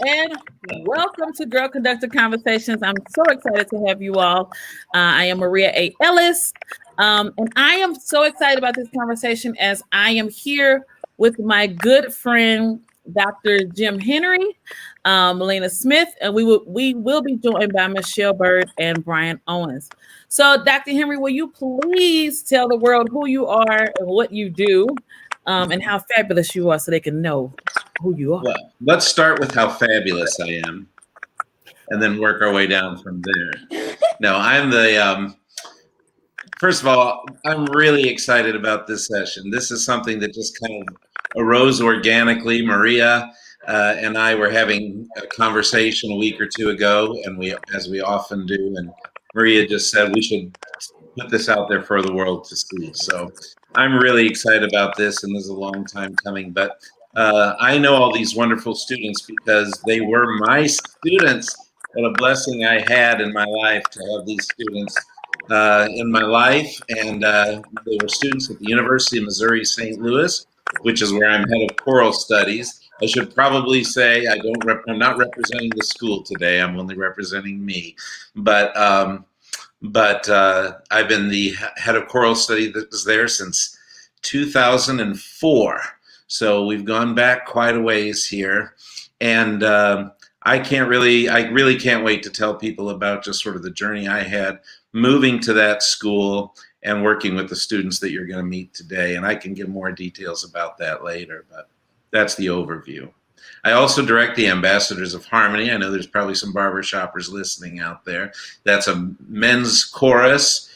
and welcome to Girl Conducted Conversations. I'm so excited to have you all. I am Maria A. Ellis, and I am so excited about this conversation as I am here with my good friend, Dr. Jim Henry, Malena Smith, and we will be joined by Michelle Byrd and Brian Owens. So, Dr. Henry, will you please tell the world who you are and what you do, and how fabulous you are, so they can know who you are? Well, let's start with how fabulous I am, and then work our way down from there. No, I'm the. First of all, I'm really excited about this session. This is something that just kind of arose organically. Maria and I were having a conversation a week or two ago, and as we often do, and Maria just said we should put this out there for the world to see. So I'm really excited about this, and this is a long time coming. But I know all these wonderful students because they were my students. What a blessing I had in my life to have these students in my life, and they were students at the University of Missouri St. Louis, which is where I'm head of choral studies. I should probably say I'm not representing the school today. I'm only representing me, but I've been the head of choral study that was there since 2004. So we've gone back quite a ways here, and I really can't wait to tell people about just sort of the journey I had moving to that school and working with the students that you're going to meet today. And I can give more details about that later, but that's the overview. I also direct the Ambassadors of Harmony. I know there's probably some barber shoppers listening out there. That's a men's chorus,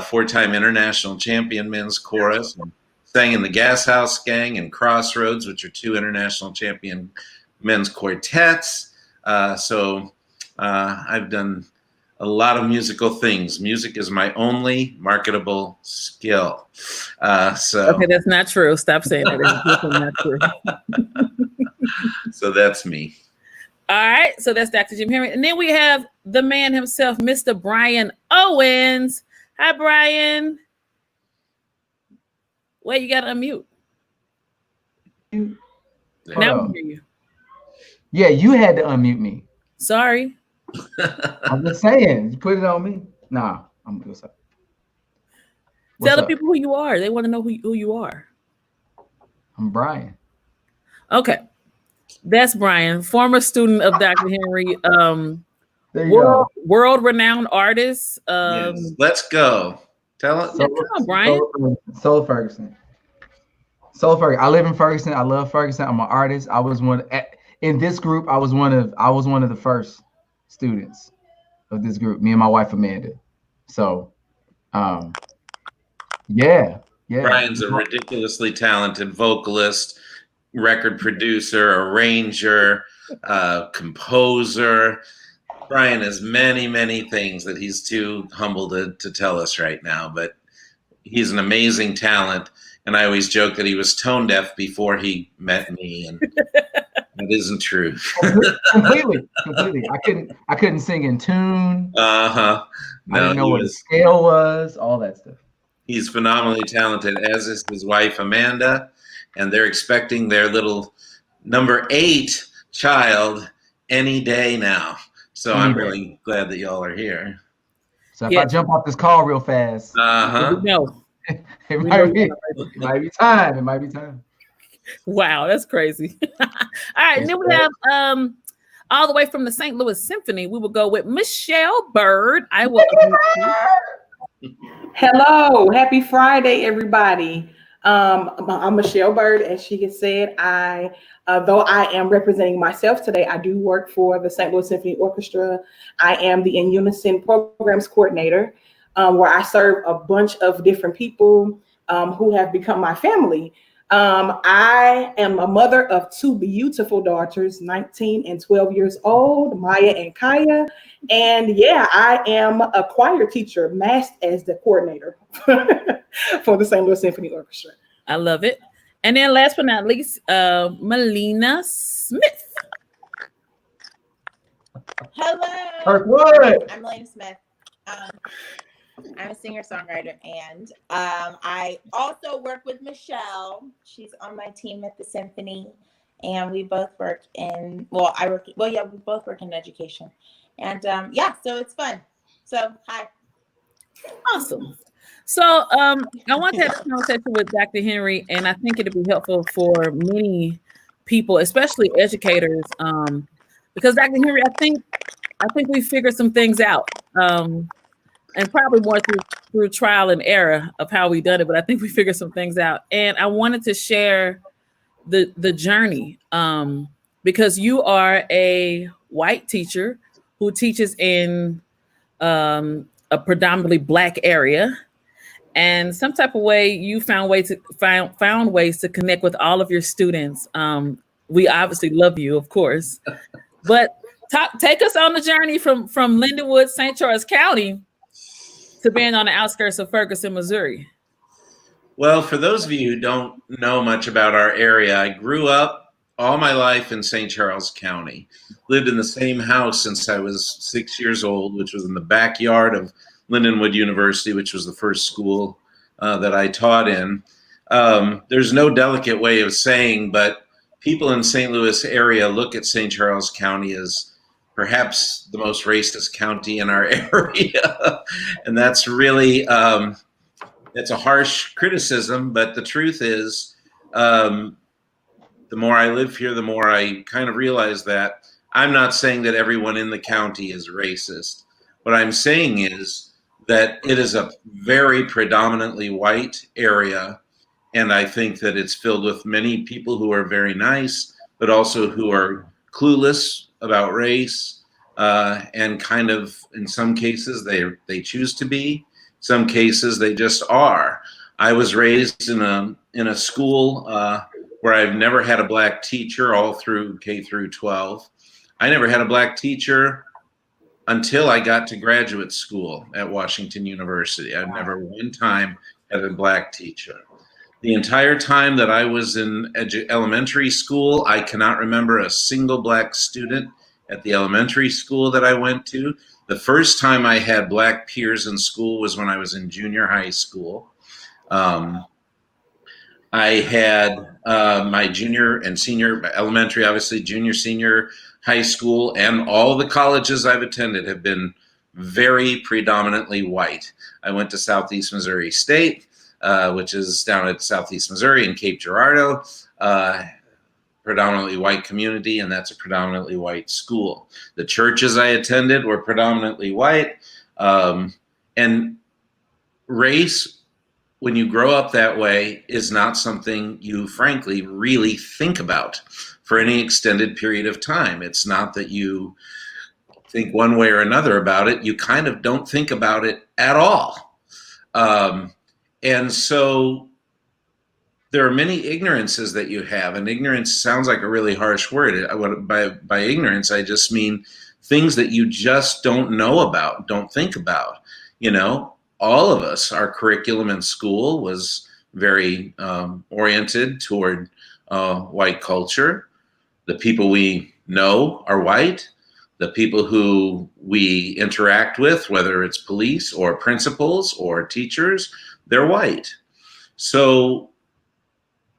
four-time international champion men's chorus. And sang in the Gas House Gang and Crossroads, which are two international champion men's quartets. So I've done a lot of musical things. Music is my only marketable skill. Okay, that's not true. Stop saying that. It's not true. So that's me. All right. So that's Dr. Jim Henry. And then we have the man himself, Mr. Brian Owens. Hi, Brian. Wait, you got to unmute. Now we hear you. Yeah, you had to unmute me. Sorry. I'm just saying, you put it on me. Nah, I'm good. Tell the people who you are. They want to know who you are. I'm Brian. Okay. That's Brian, former student of Dr. Henry, world-renowned artist. Yes. Let's go. Tell it. Come on, Brian. Soul Ferguson. I live in Ferguson. I love Ferguson. I'm an artist. I was in this group. I was one of the first students of this group. Me and my wife Amanda. So, yeah. Brian's a ridiculously talented vocalist, record producer, arranger, composer. Brian has many, many things that he's too humble to tell us right now, but he's an amazing talent. And I always joke that he was tone deaf before he met me, and that isn't true. Completely. I couldn't sing in tune. No, I didn't know what the scale was. All that stuff. He's phenomenally talented, as is his wife Amanda, and they're expecting their little number 8 child any day now. So I'm really glad that y'all are here. So if I jump off this call real fast, no. It might be time. Wow, that's crazy. All right, and then we have all the way from the St. Louis Symphony. We will go with Michelle Byrd. I will. Hello, happy Friday, everybody. I'm Michelle Byrd, as she has said. Though I am representing myself today, I do work for the St. Louis Symphony Orchestra. I am the In Unison Programs Coordinator, where I serve a bunch of different people who have become my family. I am a mother of 2 beautiful daughters, 19 and 12 years old, Maya and Kaya. And yeah, I am a choir teacher, masked as the coordinator for the St. Louis Symphony Orchestra. I love it. And then last but not least, Malena Smith. Hello. I'm Malena Smith. I'm a singer-songwriter, and I also work with Michelle. She's on my team at the symphony, and we both work in, well, we both work in education. And yeah, so it's fun. So, hi. Awesome. So I want to have a conversation with Dr. Henry, and I think it'd be helpful for many people, especially educators, because Dr. Henry, I think we figured some things out, and probably more through trial and error of how we done it. But I think we figured some things out, and I wanted to share the journey, because you are a white teacher who teaches in a predominantly Black area, and some type of way you found ways to connect with all of your students. We obviously love you, of course, but take us on the journey from Lindenwood, St. Charles County, to being on the outskirts of Ferguson, Missouri. Well, for those of you who don't know much about our area, I grew up all my life in St. Charles County. Lived in the same house since I was 6 years old, which was in the backyard of Lindenwood University, which was the first school that I taught in. There's no delicate way of saying, but people in St. Louis area look at St. Charles County as perhaps the most racist county in our area. And that's really, it's a harsh criticism, but the truth is, the more I live here, the more I kind of realize that I'm not saying that everyone in the county is racist. What I'm saying is that it is a very predominantly white area, and I think that it's filled with many people who are very nice, but also who are clueless about race, and kind of, in some cases, they choose to be. Some cases, they just are. I was raised in a school where I've never had a Black teacher all through K through 12. I never had a Black teacher until I got to graduate school at Washington University. I've never one time had a Black teacher. The entire time that I was in elementary school, I cannot remember a single Black student at the elementary school that I went to. The first time I had Black peers in school was when I was in junior high school. I had my junior and senior, elementary, obviously, junior, senior, high school, and all the colleges I've attended have been very predominantly white. I went to Southeast Missouri State, which is down at Southeast Missouri in Cape Girardeau, predominantly white community, and that's a predominantly white school. The churches I attended were predominantly white, and race, when you grow up that way, is not something you frankly really think about for any extended period of time. It's not that you think one way or another about it. You kind of don't think about it at all. And so there are many ignorances that you have, and ignorance sounds like a really harsh word. By ignorance, I just mean things that you just don't know about, don't think about. You know, all of us, our curriculum in school was very oriented toward white culture. The people we know are white. The people who we interact with, whether it's police or principals or teachers, they're white. So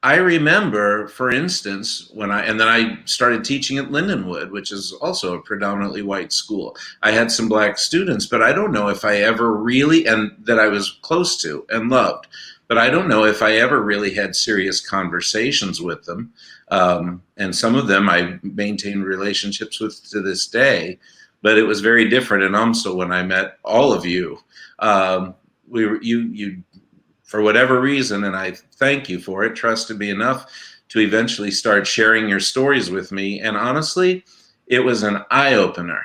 I remember, for instance, then I started teaching at Lindenwood, which is also a predominantly white school. I had some Black students, but I don't know if I ever really, and that I was close to and loved, but I don't know if I ever really had serious conversations with them. And some of them I maintain relationships with to this day, but it was very different in UMSL when I met all of you. You for whatever reason, and I thank you for it, trusted me enough to eventually start sharing your stories with me. And honestly, it was an eye-opener.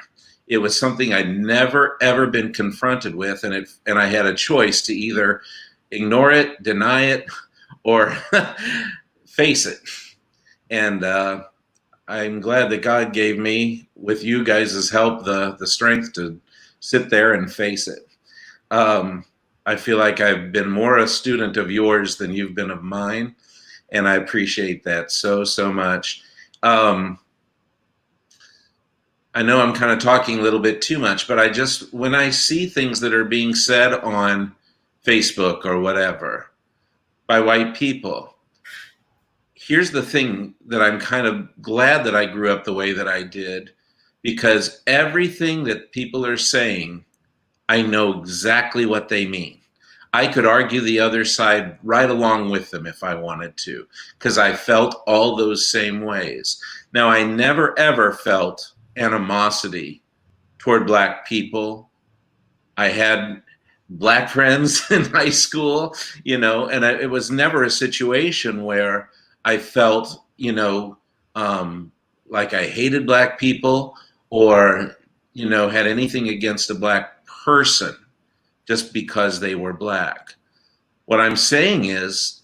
It was something I'd never, ever been confronted with, and I had a choice to either ignore it, deny it, or face it. And I'm glad that God gave me, with you guys' help, the strength to sit there and face it. I feel like I've been more a student of yours than you've been of mine, and I appreciate that so, so much. I know I'm kind of talking a little bit too much, but when I see things that are being said on Facebook or whatever by white people, here's the thing that I'm kind of glad that I grew up the way that I did, because everything that people are saying, I know exactly what they mean. I could argue the other side right along with them if I wanted to, because I felt all those same ways. Now, I never ever felt animosity toward Black people. I had Black friends in high school, and it was never a situation where I felt, like I hated Black people or, had anything against a Black person just because they were Black. What I'm saying is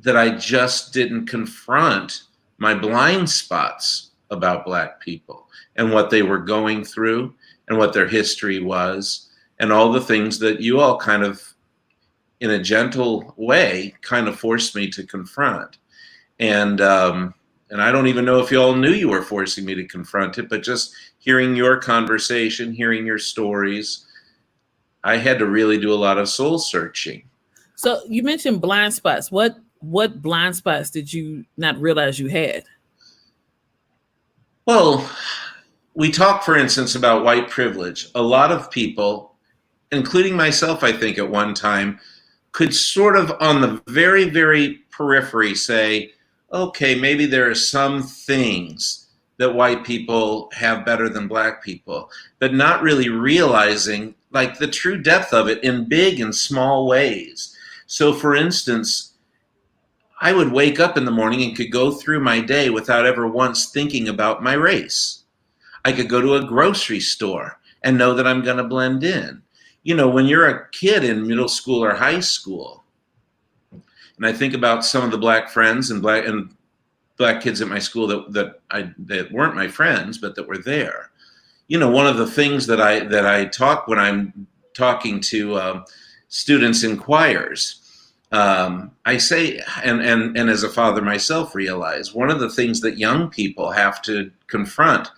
that I just didn't confront my blind spots about Black people and what they were going through and what their history was and all the things that you all kind of, in a gentle way, kind of forced me to confront. And I don't even know if you all knew you were forcing me to confront it, but just hearing your conversation, hearing your stories, I had to really do a lot of soul searching. So you mentioned blind spots. What blind spots did you not realize you had? Well, we talk, for instance, about white privilege. A lot of people, including myself, I think at one time, could sort of on the very, very periphery say, okay, maybe there are some things that white people have better than Black people, but not really realizing like the true depth of it in big and small ways. So for instance, I would wake up in the morning and could go through my day without ever once thinking about my race. I could go to a grocery store and know that I'm going to blend in. When you're a kid in middle school or high school, and I think about some of the Black friends and Black kids at my school that weren't my friends, but that were there. One of the things that I talk when I'm talking to students in choirs, I say, and as a father myself realize, one of the things that young people have to confront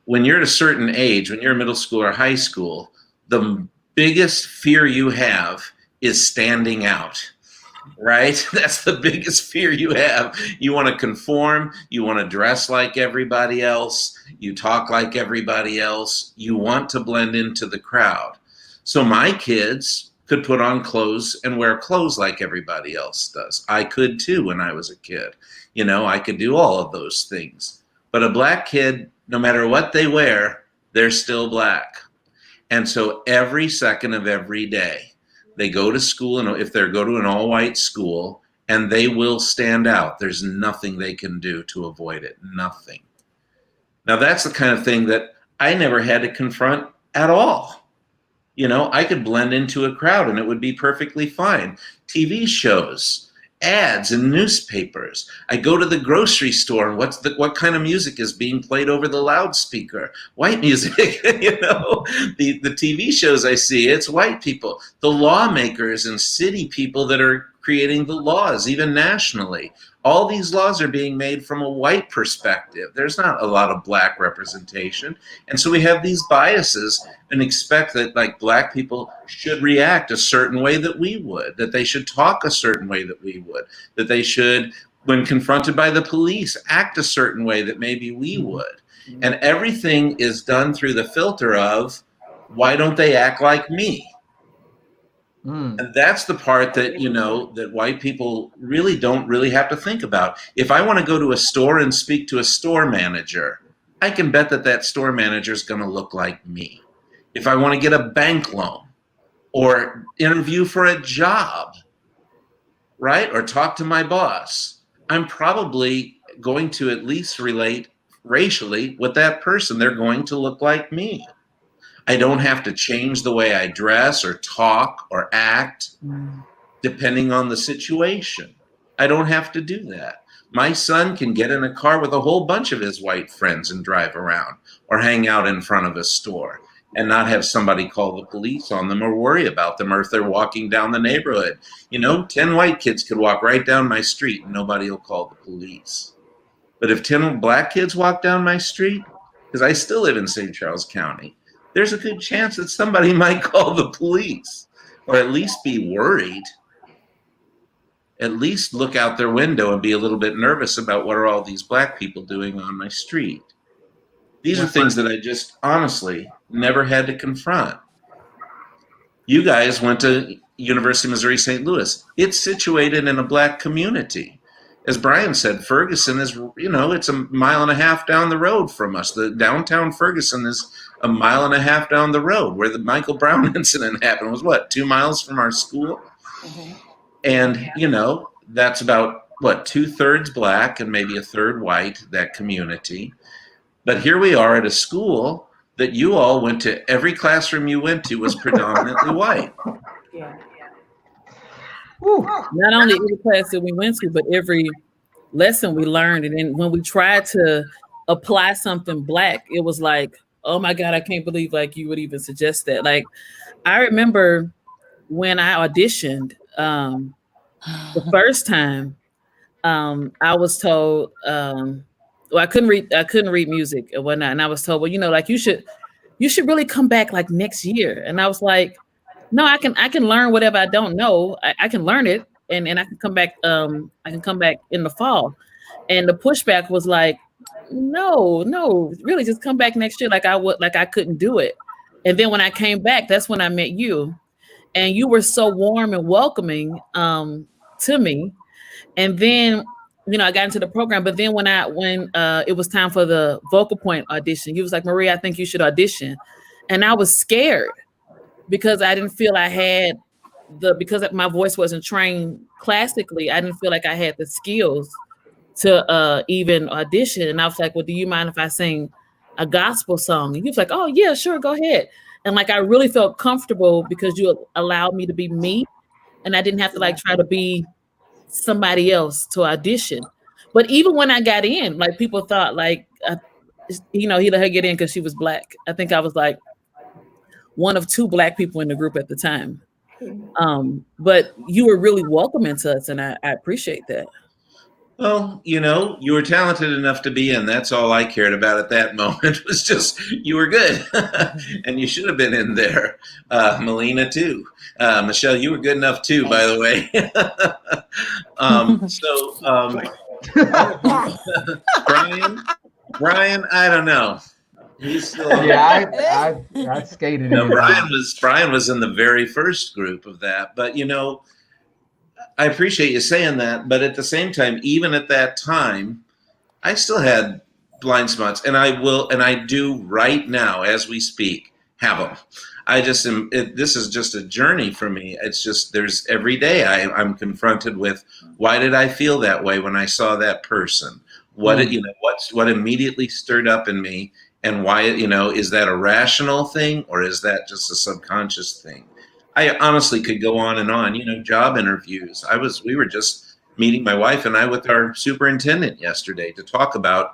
when you're at a certain age, when you're in middle school or high school, the biggest fear you have is standing out. Right? That's the biggest fear you have. You want to conform. You want to dress like everybody else. You talk like everybody else. You want to blend into the crowd. So my kids could put on clothes and wear clothes like everybody else does. I could too when I was a kid. I could do all of those things. But a Black kid, no matter what they wear, they're still Black. And so every second of every day, they go to school, and if they go to an all-white school, and they will stand out. There's nothing they can do to avoid it. Nothing. Now, that's the kind of thing that I never had to confront at all. I could blend into a crowd, and it would be perfectly fine. TV shows, ads in newspapers. I go to the grocery store, and what kind of music is being played over the loudspeaker? White music. The TV shows I see, it's white people. The lawmakers and city people that are creating the laws, even nationally. All these laws are being made from a white perspective. There's not a lot of Black representation. And so we have these biases and expect that like Black people should react a certain way that we would, that they should talk a certain way that we would, that they should, when confronted by the police, act a certain way that maybe we would. And everything is done through the filter of, why don't they act like me? And that's the part that, that white people don't really have to think about. If I want to go to a store and speak to a store manager, I can bet that store manager is going to look like me. If I want to get a bank loan or interview for a job, right, or talk to my boss, I'm probably going to at least relate racially with that person. They're going to look like me. I don't have to change the way I dress or talk or act depending on the situation. I don't have to do that. My son can get in a car with a whole bunch of his white friends and drive around or hang out in front of a store and not have somebody call the police on them or worry about them, or if they're walking down the neighborhood. 10 white kids could walk right down my street and nobody will call the police. But if 10 Black kids walk down my street, because I still live in St. Charles County, there's a good chance that somebody might call the police or at least be worried. at least look out their window and be a little bit nervous about what are all these black people doing on my street. These are things that I just honestly never had to confront. You guys went to University of Missouri St. Louis. It's situated in a black community. As Brian said, Ferguson is, it's a mile and a half down the road from us. The downtown Ferguson is a mile and a half down the road. Where the Michael Brown incident happened was 2 miles from our school? Mm-hmm. And, that's about 2/3 black and maybe a third white, that community. But here we are at a school that you all went to, every classroom you went to was predominantly white. Yeah. Not only every class that we went to, but every lesson we learned. And then when we tried to apply something black, it was like, oh my God, I can't believe you would even suggest that. I remember when I auditioned the first time, I was told, I couldn't read music and whatnot. And I was told, you should really come back next year. And I was like, no, I can learn whatever I don't know. I can learn it and I can come back. I can come back in the fall. And the pushback was like, no, really just come back next year. I couldn't do it. And then when I came back, that's when I met you, and you were so warm and welcoming to me. And then, I got into the program, but then when it was time for the vocal point audition, you was like, Maria, I think you should audition. And I was scared because I didn't feel I had because my voice wasn't trained classically. I didn't feel like I had the skills to even audition. And I was like, well, do you mind if I sing a gospel song? And he was like, oh yeah, sure, go ahead. And I really felt comfortable because you allowed me to be me, and I didn't have to try to be somebody else to audition. But even when I got in, people thought he let her get in because she was black. I think I was one of 2 black people in the group at the time. But you were really welcoming to us, and I appreciate that. Well, you were talented enough to be in. That's all I cared about at that moment, was just you were good. And you should have been in there. Malena, too. Michelle, you were good enough, too, by the way. Brian, I don't know. He's still I skated. Brian was in the very first group of that. But, I appreciate you saying that, but at the same time, even at that time, I still had blind spots, and I do right now as we speak have them. This is just a journey for me. It's just there's every day I'm confronted with, why did I feel that way when I saw that person? What immediately stirred up in me, and why is that a rational thing or is that just a subconscious thing? I honestly could go on and on, job interviews. We were just meeting, my wife and I, with our superintendent yesterday to talk about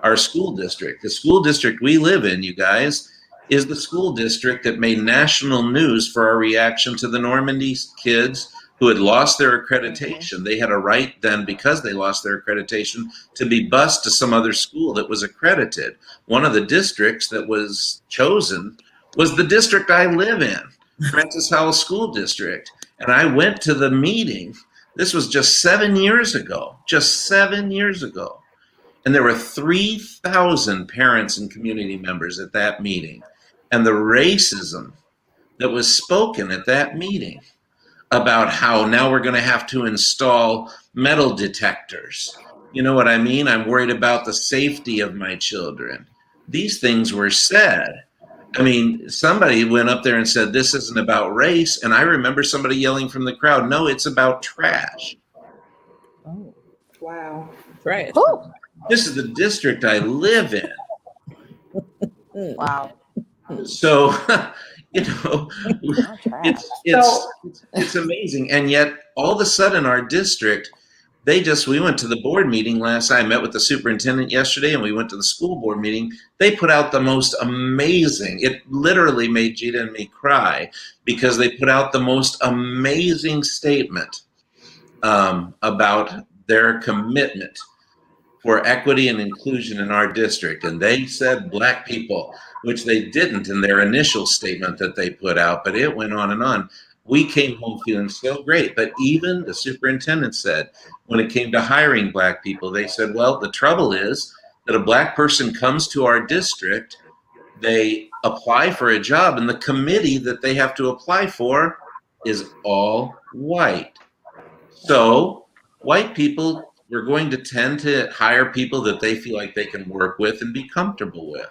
our school district. The school district we live in, you guys, is the school district that made national news for our reaction to the Normandy kids who had lost their accreditation. They had a right then, because they lost their accreditation, to be bused to some other school that was accredited. One of the districts that was chosen was the district I live in, Francis Howell School District. And I went to the meeting. This was just 7 years ago, And there were 3,000 parents and community members at that meeting. And the racism that was spoken at that meeting about how now we're going to have to install metal detectors. You know what I mean? I'm worried about the safety of my children. These things were said. I mean, somebody went up there and said, this isn't about race. And I remember somebody yelling from the crowd, no, it's about trash. Oh, wow. Trash. Ooh. This is the district I live in. Wow. So, it's amazing. And yet all of a sudden our district, we went to the board meeting last night. I met with the superintendent yesterday, and we went to the school board meeting. They put out the most amazing, it literally made Gita and me cry, because they put out the most amazing statement about their commitment for equity and inclusion in our district. And they said black people, which they didn't in their initial statement that they put out, but it went on and on. We came home feeling so great. But even the superintendent said, when it came to hiring Black people, they said, well, the trouble is that a Black person comes to our district, they apply for a job, and the committee that they have to apply for is all white. So white people were going to tend to hire people that they feel like they can work with and be comfortable with.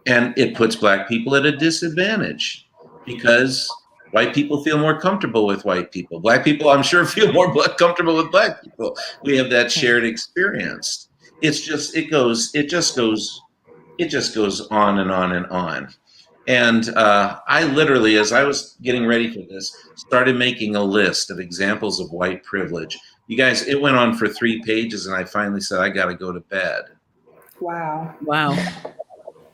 And it puts Black people at a disadvantage because white people feel more comfortable with white people. Black people, I'm sure, feel more comfortable with Black people. We have that shared experience. It just goes on and on and on. And I literally, as I was getting ready for this, started making a list of examples of white privilege. You guys, it went on for 3 pages, and I finally said, I got to go to bed. Wow. Wow.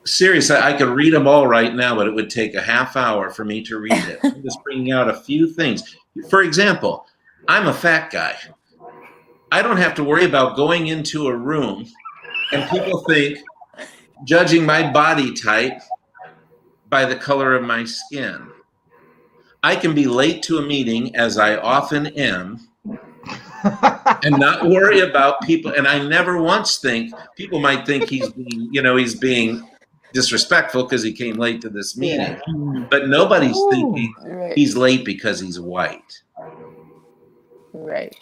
Seriously, I could read them all right now, but it would take a half hour for me to read it. I'm just bringing out a few things. For example, I'm a fat guy. I don't have to worry about going into a room and people think, judging my body type by the color of my skin. I can be late to a meeting, as I often am, and not worry about people. And I never once think, people might think he's being disrespectful because he came late to this meeting. But nobody's thinking he's late because he's white. Right.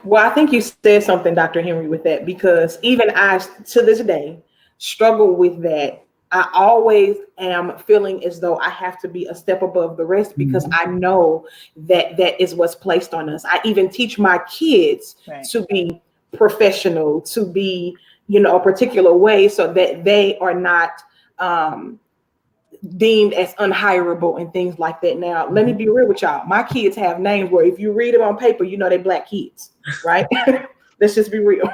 Well, I think you said something, Dr. Henry, with that, because even I, to this day, struggle with that. I always am feeling as though I have to be a step above the rest because I know that that is what's placed on us. I even teach my kids to be professional, to be, a particular way so that they are not deemed as unhireable and things like that. Now, let me be real with y'all. My kids have names where if you read them on paper, they're Black kids, right? Let's just be real.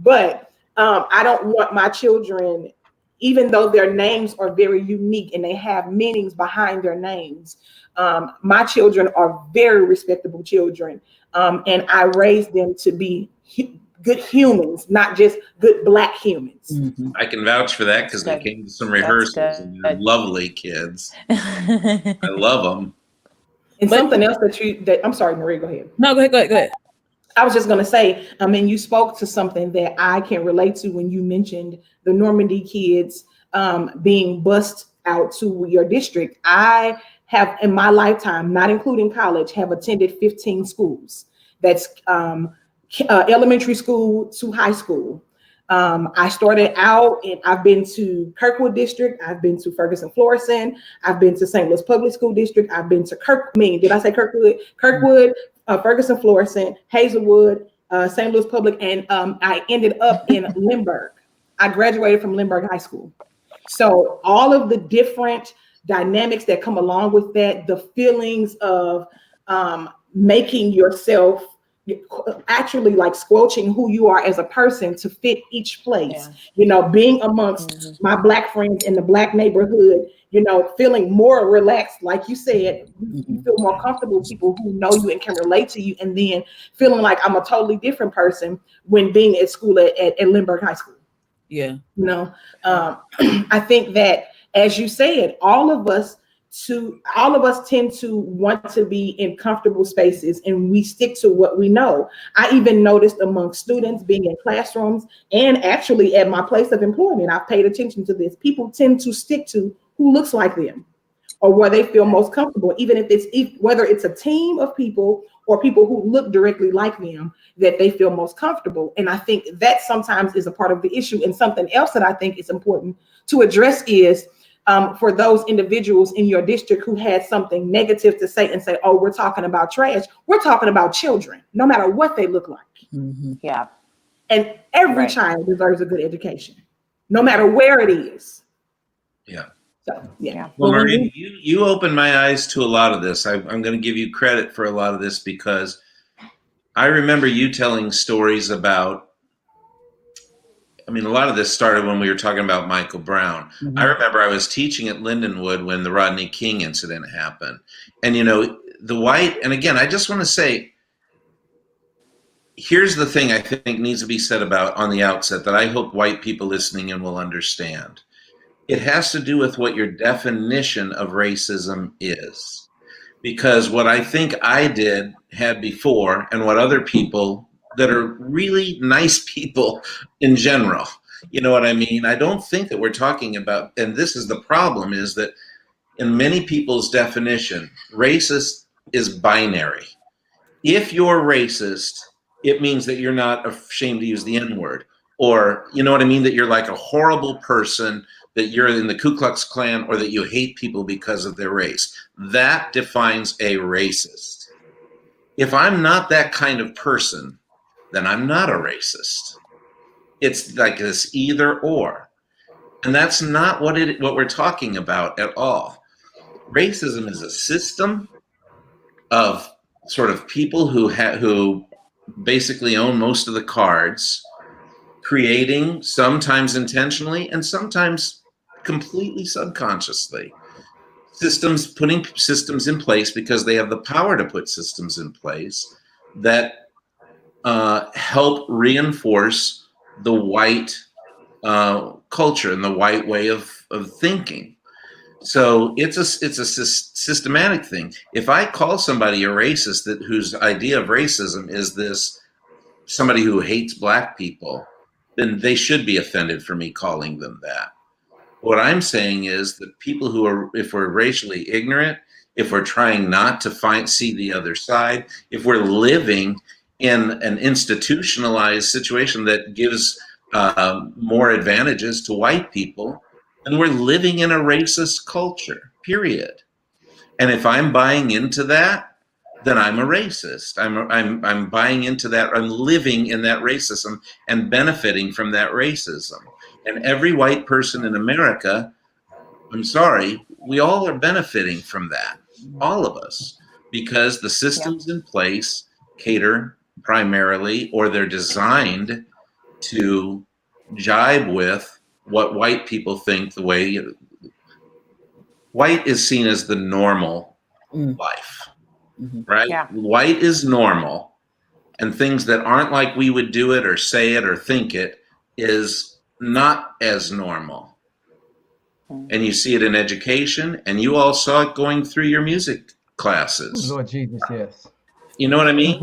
But I don't want my children, even though their names are very unique and they have meanings behind their names, my children are very respectable children. And I raised them to be good humans, not just good Black humans. I can vouch for that because they came to some rehearsals and they're lovely kids. I love them. And something else that I'm sorry, Marie, go ahead. No, go ahead. I was just going to say, you spoke to something that I can relate to when you mentioned the Normandy kids being bused out to your district. I have, in my lifetime, not including college, have attended 15 schools. That's elementary school to high school. I started out and I've been to Kirkwood District. I've been to Ferguson Florissant. I've been to St. Louis Public School District. I've been to Kirkwood, Ferguson Florissant, Hazelwood, St. Louis Public, and I ended up in Lindbergh. I graduated from Lindbergh High School. So all of the different dynamics that come along with that, the feelings of making yourself actually like squelching who you are as a person to fit each place, being amongst my Black friends in the Black neighborhood, feeling more relaxed, like you said, you feel more comfortable with people who know you and can relate to you, and then feeling like I'm a totally different person when being at school at Lindbergh High School. Yeah. I think that, as you said, all of us tend to want to be in comfortable spaces, and we stick to what we know. I even noticed among students being in classrooms and actually at my place of employment, I've paid attention to this. People tend to stick to who looks like them or where they feel most comfortable, even whether it's a team of people or people who look directly like them, that they feel most comfortable. And I think that sometimes is a part of the issue. And something else that I think is important to address is for those individuals in your district who had something negative to say and say, oh, we're talking about trash. We're talking about children, no matter what they look like. Yeah. And every child deserves a good education, no matter where it is. Yeah. So, yeah. Well, Marie, you opened my eyes to a lot of this. I'm going to give you credit for a lot of this because I remember you telling stories about, a lot of this started when we were talking about Michael Brown. I remember I was teaching at Lindenwood when the Rodney King incident happened. And, the white, and again, I just want to say, here's the thing I think needs to be said about on the outset that I hope white people listening in will understand. It has to do with what your definition of racism is. because what I think I had before, and what other people that are really nice people in general, you know what I mean? I don't think that we're talking about, and this is the problem, is that in many people's definition, racist is binary. If you're racist, it means that you're not ashamed to use the N-word, or you know what I mean, that you're like a horrible person, that you're in the Ku Klux Klan, or that you hate people because of their race. That defines a racist. If I'm not that kind of person, then I'm not a racist. It's like this either or. And that's not what we're talking about at all. Racism is a system of sort of people who basically own most of the cards, creating, sometimes intentionally and sometimes completely subconsciously, putting systems in place because they have the power to put systems in place that help reinforce the white culture and the white way of thinking. So it's a systematic thing. If I call somebody a racist whose idea of racism is this somebody who hates black people, then they should be offended for me calling them that. What I'm saying is that people who are, if we're racially ignorant, if we're trying not to see the other side, if we're living in an institutionalized situation that gives more advantages to white people, then we're living in a racist culture, period. And if I'm buying into that, then I'm a racist. I'm buying into that. I'm living in that racism and benefiting from that racism. And every white person in America, I'm sorry, we all are benefiting from that, all of us, because the systems in place cater primarily, or they're designed to jibe with what white people think the way white is seen as the normal life, right? Yeah. White is normal, and things that aren't like we would do it or say it or think it is not as normal. And you see it in education, and you all saw it going through your music classes. Lord Jesus, yes. You know what I mean?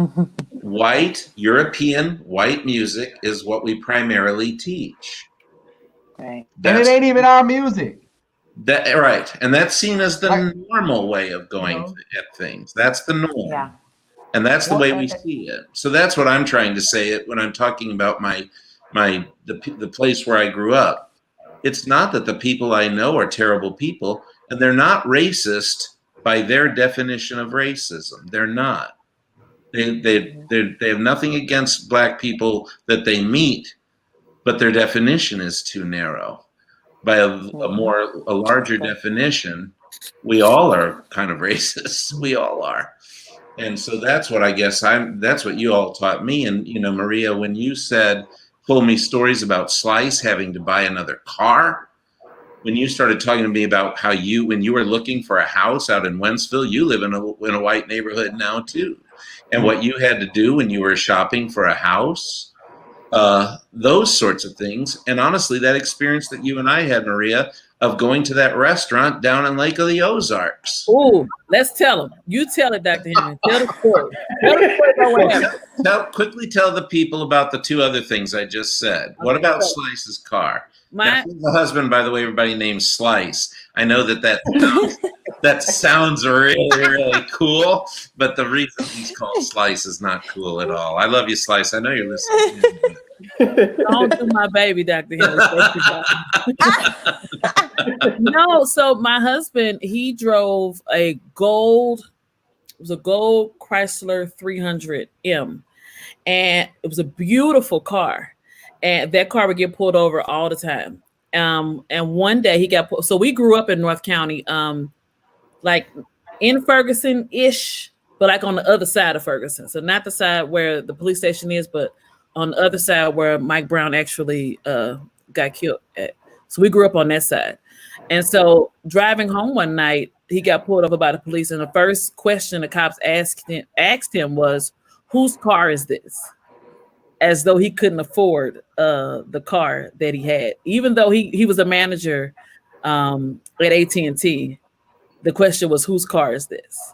White, European, white music is what we primarily teach. Right. And it ain't even our music. Right. And that's seen as the normal way of going at things. That's the norm. Yeah. And that's the way we see it. So that's what I'm trying to say when I'm talking about the place where I grew up. It's not that the people I know are terrible people, and they're not racist by their definition of racism. They're not. They have nothing against black people that they meet, but their definition is too narrow. By a larger definition, we all are kind of racist. We all are. And so that's what I guess that's what you all taught me. And, you know, Maria, when you told me stories about Slice having to buy another car, when you started talking to me about how when you were looking for a house out in Wentzville, you live in a white neighborhood now too. And what you had to do when you were shopping for a house, those sorts of things. And honestly, that experience that you and I had, Maria, of going to that restaurant down in Lake of the Ozarks. Oh, let's tell them. You tell it, Dr. Henry. Tell the story. Quickly tell the people about the two other things I just said. Okay, what about Slice's car? The husband, by the way, everybody names Slice. I know that sounds really, really cool, but the reason he's called Slice is not cool at all. I love you, Slice. I know you're listening. Don't do my baby, Dr. Henry. No, so my husband, he drove a gold Chrysler 300M, and it was a beautiful car. And that car would get pulled over all the time. And one day he got pulled. So we grew up in North County, like in Ferguson-ish, but like on the other side of Ferguson. So not the side where the police station is, but on the other side where Mike Brown actually got killed at. So we grew up on that side. And so driving home one night, he got pulled over by the police. And the first question the cops asked him was, whose car is this? As though he couldn't afford the car that he had. Even though he was a manager at AT&T, the question was, whose car is this?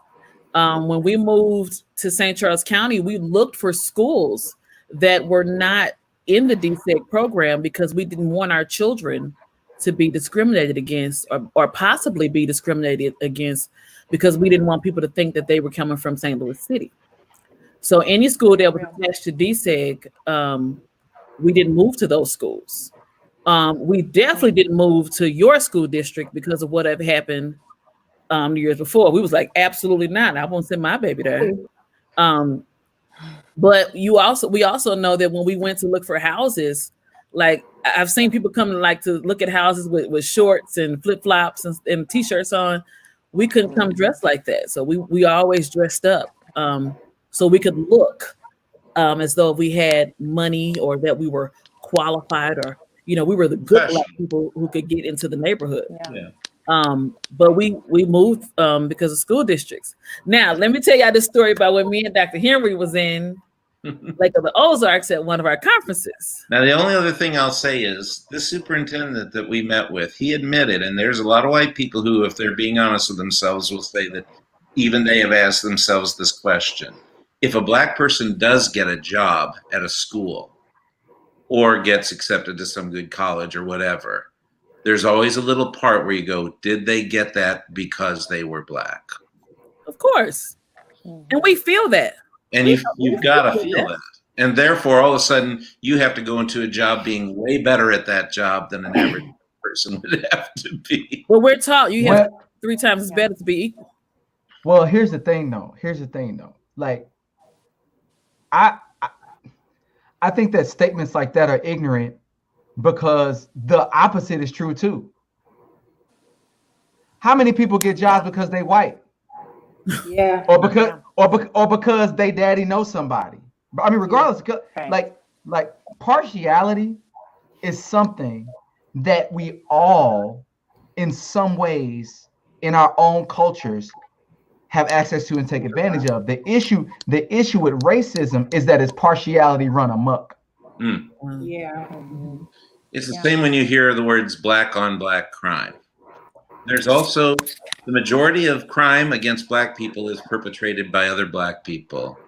When we moved to St. Charles County, we looked for schools that were not in the DSEG program because we didn't want our children to be discriminated against or possibly be discriminated against because we didn't want people to think that they were coming from St. Louis City. So any school that was attached to DSEG, we didn't move to those schools. We definitely didn't move to your school district because of what had happened the years before. We was like, absolutely not. I won't send my baby there. But we also know that when we went to look for houses, like I've seen people come like to look at houses with shorts and flip flops and t-shirts on. We couldn't come dressed like that, so we always dressed up so we could look as though we had money or that we were qualified or we were the good Black people who could get into the neighborhood. But we moved because of school districts. Now, let me tell y'all this story about when me and Dr. Henry was in Lake of the Ozarks at one of our conferences. Now, the only other thing I'll say is this superintendent that we met with, he admitted, and there's a lot of white people who, if they're being honest with themselves, will say that even they have asked themselves this question. If a Black person does get a job at a school or gets accepted to some good college or whatever, there's always a little part where you go, did they get that because they were Black? Of course. And we feel that. And you've got to feel that. And therefore, all of a sudden, you have to go into a job being way better at that job than an average person would have to be. Well, we're taught you have 3 times as better to be equal. Well, here's the thing, though. Like, I think that statements like that are ignorant because the opposite is true too. How many people get jobs because they white? Yeah. Or because they daddy knows somebody. I mean, regardless, like partiality is something that we all, in some ways, in our own cultures, have access to and take advantage of. The issue with racism is that it's partiality run amok. Yeah. It's the same when you hear the words Black on Black crime. There's also the majority of crime against Black people is perpetrated by other Black people,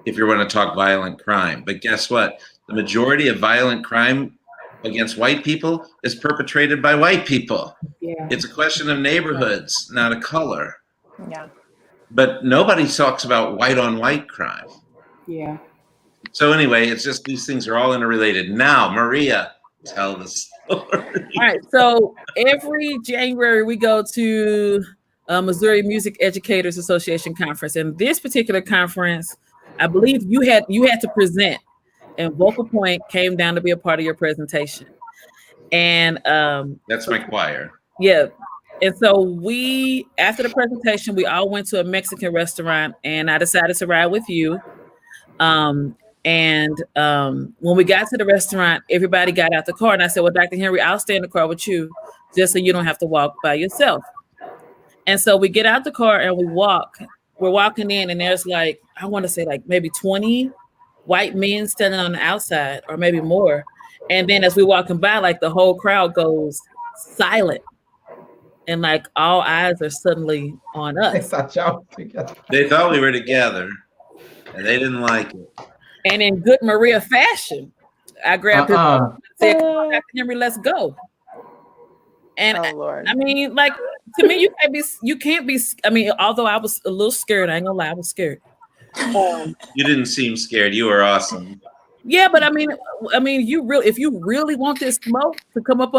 if you want to talk violent crime. But guess what? The majority of violent crime against white people is perpetrated by white people. Yeah. It's a question of neighborhoods, not a color. Yeah. But nobody talks about white on white crime. Yeah. So anyway, it's just these things are all interrelated. Now, Maria, tell the story. All right. So every January we go to Missouri Music Educators Association conference, and this particular conference, I believe you had to present, and Vocal Point came down to be a part of your presentation. And that's my choir. Yeah. And so after the presentation, we all went to a Mexican restaurant, and I decided to ride with you. When we got to the restaurant, everybody got out the car, and I said, well, Dr. Henry, I'll stay in the car with you just so you don't have to walk by yourself. And so we get out the car and we're walking in, and there's like, I want to say like maybe 20 white men standing on the outside or maybe more. And then as we're walking by, like the whole crowd goes silent. And like all eyes are suddenly on us. They thought we were together, and they didn't like it. And in good Maria fashion, I grabbed his and said, come on, Dr. Henry, let's go. And Lord. I mean, like, to me, you can't be. I mean, although I was a little scared, I ain't gonna lie, I was scared. You didn't seem scared. You were awesome. Yeah, but I mean, if you really want this smoke to come up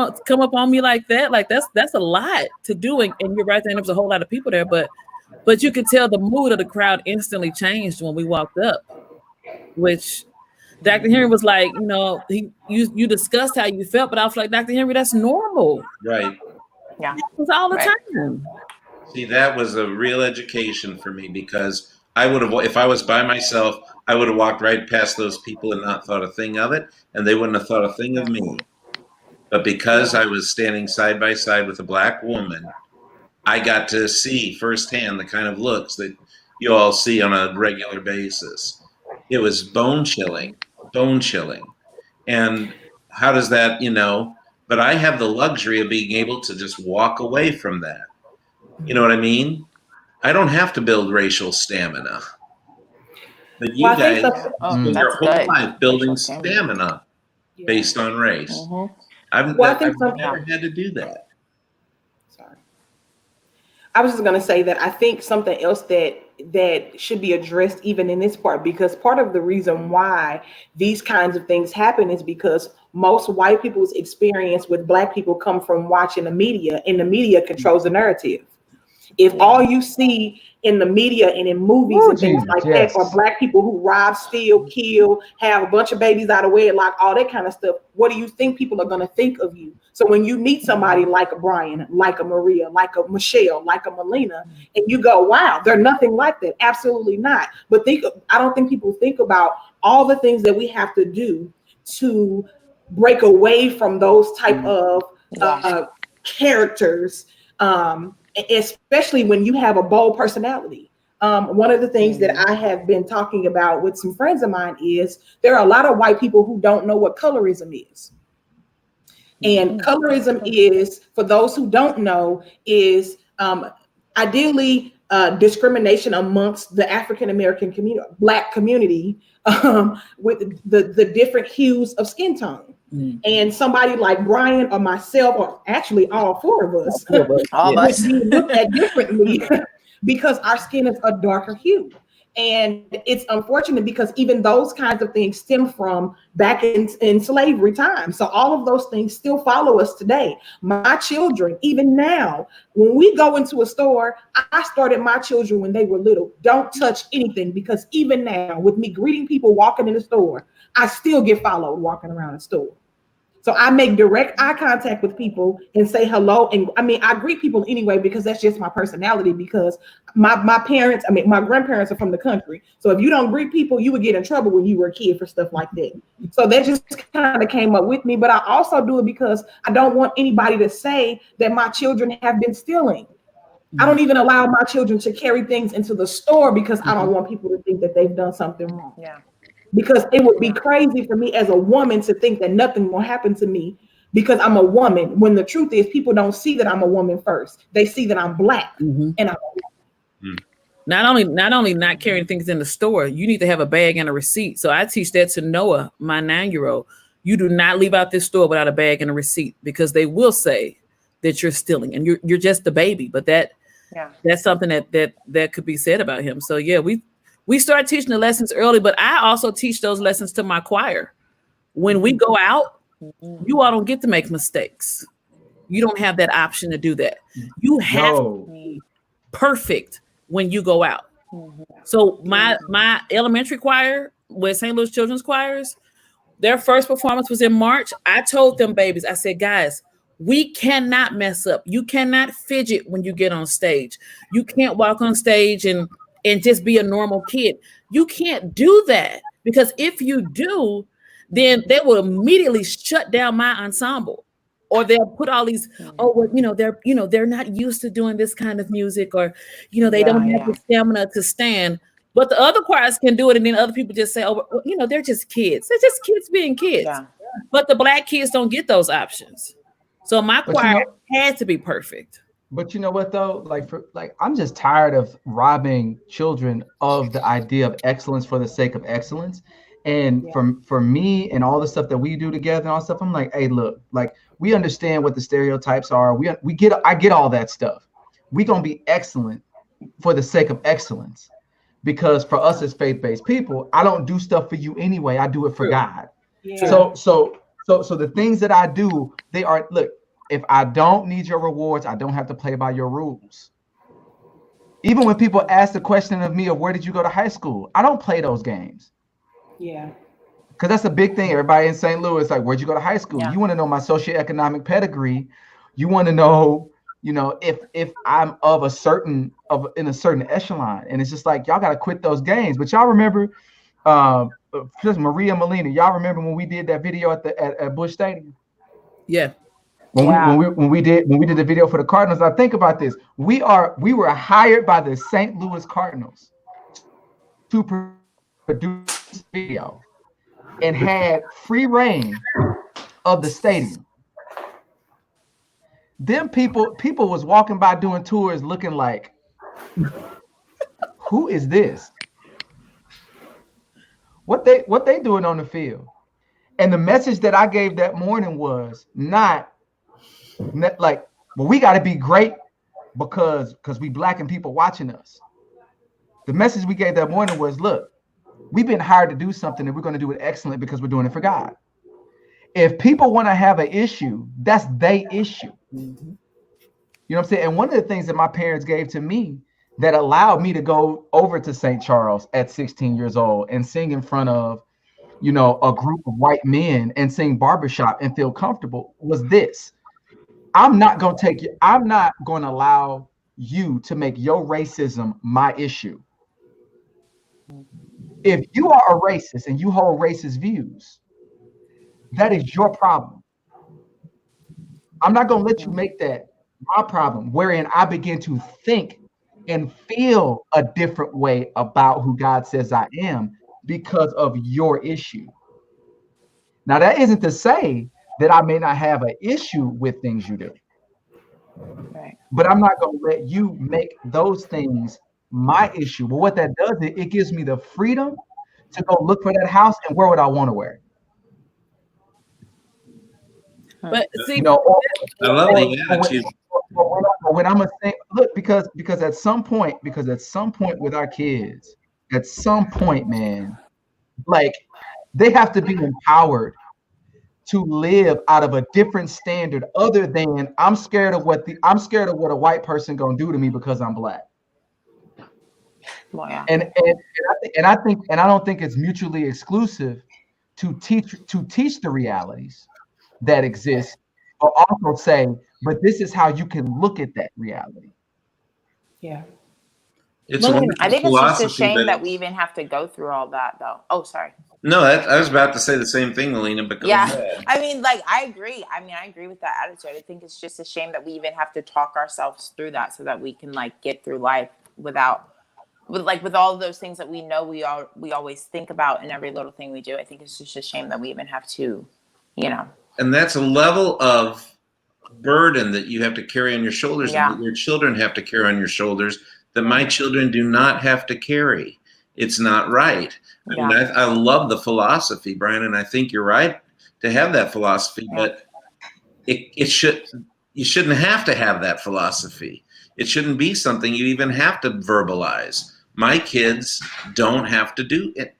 on me like that, like that's a lot to do, and you're right there. And there was a whole lot of people there, but you could tell the mood of the crowd instantly changed when we walked up. Which Dr. Henry was like, you discussed how you felt, but I was like, Dr. Henry, that's normal. Right. Yeah. It was all the time. See, that was a real education for me because I would have, if I was by myself, I would have walked right past those people and not thought a thing of it, and they wouldn't have thought a thing of me. But because I was standing side by side with a Black woman, I got to see firsthand the kind of looks that you all see on a regular basis. It was bone chilling. And how does that, but I have the luxury of being able to just walk away from that. You know what I mean? I don't have to build racial stamina. But you Well, I think guys spend your whole life building stamina based on race. Mm-hmm. I've never had to do that. Sorry. I was just going to say that I think something else that should be addressed even in this part, because part of the reason why these kinds of things happen is because most white people's experience with Black people come from watching the media, and the media controls the narrative. If all you see in the media and in movies and things like that are Black people who rob, steal, kill, have a bunch of babies out of wedlock, all that kind of stuff, what do you think people are going to think of you? So when you meet somebody like a Brian, like a Maria, like a Michelle, like a Malena, and you go, wow, they're nothing like that. Absolutely not. But I don't think people think about all the things that we have to do to break away from those type of characters, especially when you have a bold personality. One of the things that I have been talking about with some friends of mine is there are a lot of white people who don't know what colorism is. And colorism is, for those who don't know, is ideally discrimination amongst the African American community, Black community, with the different hues of skin tone. And somebody like Brian or myself, or actually all four of us, would be looked at differently because our skin is a darker hue. And it's unfortunate because even those kinds of things stem from back in slavery time. So all of those things still follow us today. My children, even now, when we go into a store, I started my children when they were little, don't touch anything, because even now with me greeting people walking in the store, I still get followed walking around the store. So I make direct eye contact with people and say hello. And I mean, I greet people anyway, because that's just my personality, because my grandparents are from the country. So if you don't greet people, you would get in trouble when you were a kid for stuff like that. So that just kind of came up with me. But I also do it because I don't want anybody to say that my children have been stealing. I don't even allow my children to carry things into the store because I don't want people to think that they've done something wrong. Yeah. Because it would be crazy for me as a woman to think that nothing will happen to me because I'm a woman, when the truth is people don't see that I'm a woman first. They see that I'm Black and I'm Not only not carrying things in the store, you need to have a bag and a receipt. So I teach that to Noah, my 9-year-old. You do not leave out this store without a bag and a receipt, because they will say that you're stealing and you're just a baby. But that's something that could be said about him. So yeah, we start teaching the lessons early, but I also teach those lessons to my choir. When we go out, you all don't get to make mistakes. You don't have that option to do that. You have to be perfect when you go out. So my elementary choir with St. Louis Children's Choirs, their first performance was in March. I told them babies, I said, guys, we cannot mess up. You cannot fidget when you get on stage. You can't walk on stage and just be a normal kid. You can't do that, because if you do, then they will immediately shut down my ensemble, or they'll put all these, they're not used to doing this kind of music, or, they don't have the stamina to stand. But the other choirs can do it. And then other people just say, they're just kids. They're just kids being kids. Yeah. But the Black kids don't get those options. So my choir had to be perfect. But you know what though? I'm just tired of robbing children of the idea of excellence for the sake of excellence. And for me and all the stuff that we do together and all stuff, I'm like, hey, look, we understand what the stereotypes are. I get all that stuff. We're gonna be excellent for the sake of excellence. Because for us as faith-based people, I don't do stuff for you anyway. I do it for God. Yeah. So the things that I do, they are, look, if I don't need your rewards, I don't have to play by your rules. Even when people ask the question of me of where did you go to high school, I don't play those games. Yeah. Because that's a big thing. Everybody in St. Louis, like, where'd you go to high school? Yeah. You want to know my socioeconomic pedigree. You want to know, if I'm in a certain echelon. And it's just like, y'all got to quit those games. But y'all remember, just Maria and Malena, y'all remember when we did that video at Busch Stadium? Yeah. When we did the video for the Cardinals, I think about this. We were hired by the St. Louis Cardinals to produce this video and had free reign of the stadium. Them people was walking by doing tours looking like, Who is this? What they doing on the field? And the message that I gave that morning was not like, well, we got to be great because we Black and people watching us. The message we gave that morning was, look, we've been hired to do something and we're going to do it excellent because we're doing it for God. If people want to have an issue, that's their issue. Mm-hmm. You know what I'm saying? And one of the things that my parents gave to me that allowed me to go over to St. Charles at 16 years old and sing in front of, you know, a group of white men and sing barbershop and feel comfortable was this. I'm not going to allow you to make your racism my issue. If you are a racist and you hold racist views, that is your problem. I'm not going to let you make that my problem, wherein I begin to think and feel a different way about who God says I am because of your issue. Now, that isn't to say that I may not have an issue with things you do. Right. But I'm not going to let you make those things my issue. But what that does, it gives me the freedom to go look for that house and wear what I want to wear. But see, You know, I love the attitude. when I'm a thing, look, because at some point with our kids, at some point, man, like they have to be empowered to live out of a different standard other than I'm scared of what a white person gonna do to me because I'm Black. Well, yeah. And I don't think it's mutually exclusive to teach the realities that exist, but also say, but this is how you can look at that reality. Yeah. It's a wonderful I think it's just a philosophy, shame but that we even have to go through all that, though. Oh, sorry. no, I was about to say the same thing, Malena, but go Yeah, ahead. I mean, like, I agree. I mean, I agree with that attitude. I think it's just a shame that we even have to talk ourselves through that so that we can like get through life with all of those things that we know we always think about in every little thing we do. I think it's just a shame that we even have to, you know. And that's a level of burden that you have to carry on your shoulders, Yeah. and that your children have to carry on your shoulders, that my children do not have to carry. It's not right. I mean, I love the philosophy, Brian, and I think you're right to have that philosophy, but you shouldn't have to have that philosophy. It shouldn't be something you even have to verbalize. My kids don't have to do it.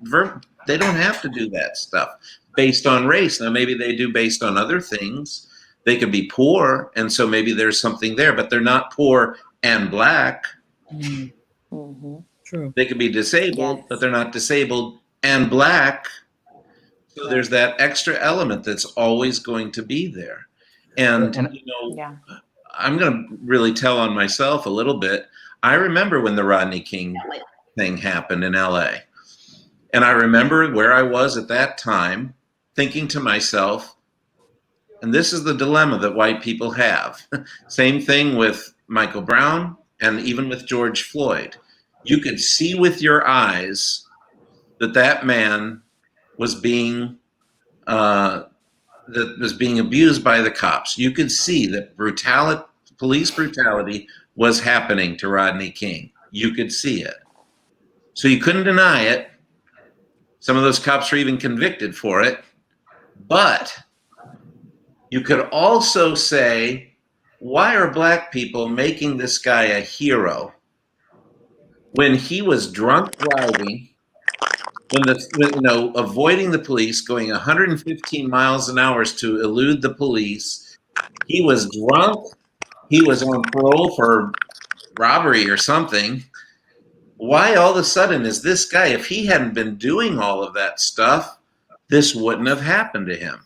They don't have to do that stuff based on race. Now, maybe they do based on other things. They could be poor, and so maybe there's something there, but they're not poor and Black. Mm-hmm. True. They could be disabled, but they're not disabled and Black. So there's that extra element that's always going to be there. And you know, I'm going to really tell on myself a little bit. I remember when the Rodney King thing happened in LA. And I remember where I was at that time thinking to myself, and this is the dilemma that white people have. Same thing with Michael Brown and even with George Floyd. You could see with your eyes that man was being abused by the cops. You could see that police brutality was happening to Rodney King. You could see it. So you couldn't deny it. Some of those cops were even convicted for it. But you could also say, why are Black people making this guy a hero when he was drunk driving, avoiding the police, going 115 miles an hour to elude the police? He was drunk. He was on parole for robbery or something. Why all of a sudden is this guy, if he hadn't been doing all of that stuff, this wouldn't have happened to him?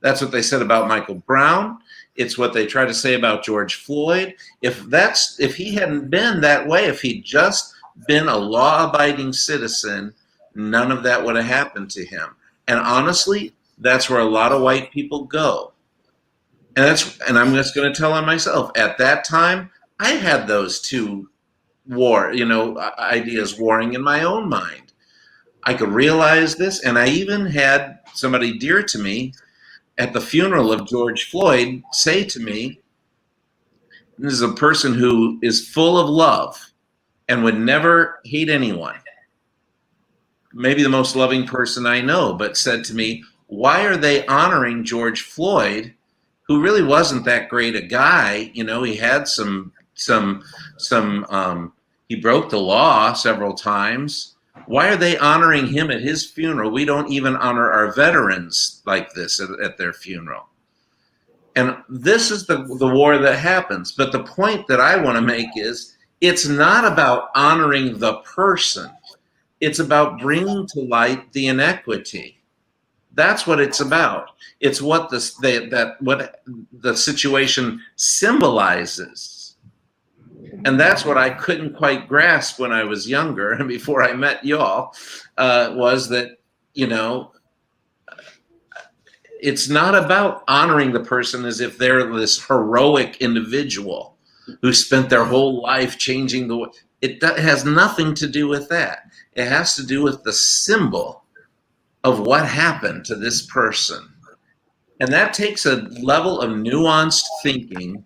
That's what they said about Michael Brown. It's what they try to say about George Floyd. If he hadn't been that way, if he'd just been a law-abiding citizen, none of that would have happened to him. And honestly, that's where a lot of white people go. And I'm just going to tell on myself. At that time, I had those two ideas warring in my own mind. I could realize this, and I even had somebody dear to me at the funeral of George Floyd say to me, this is a person who is full of love, and would never hate anyone. Maybe the most loving person I know, but said to me, why are they honoring George Floyd, who really wasn't that great a guy? You know, he had he broke the law several times. Why are they honoring him at his funeral? We don't even honor our veterans like this at their funeral. And this is the war that happens. But the point that I want to make is, it's not about honoring the person. It's about bringing to light the inequity. That's what it's about. It's what what the situation symbolizes. And that's what I couldn't quite grasp when I was younger and before I met y'all, was that, you know, it's not about honoring the person as if they're this heroic individual who spent their whole life changing the world. It has nothing to do with that. It has to do with the symbol of what happened to this person. And that takes a level of nuanced thinking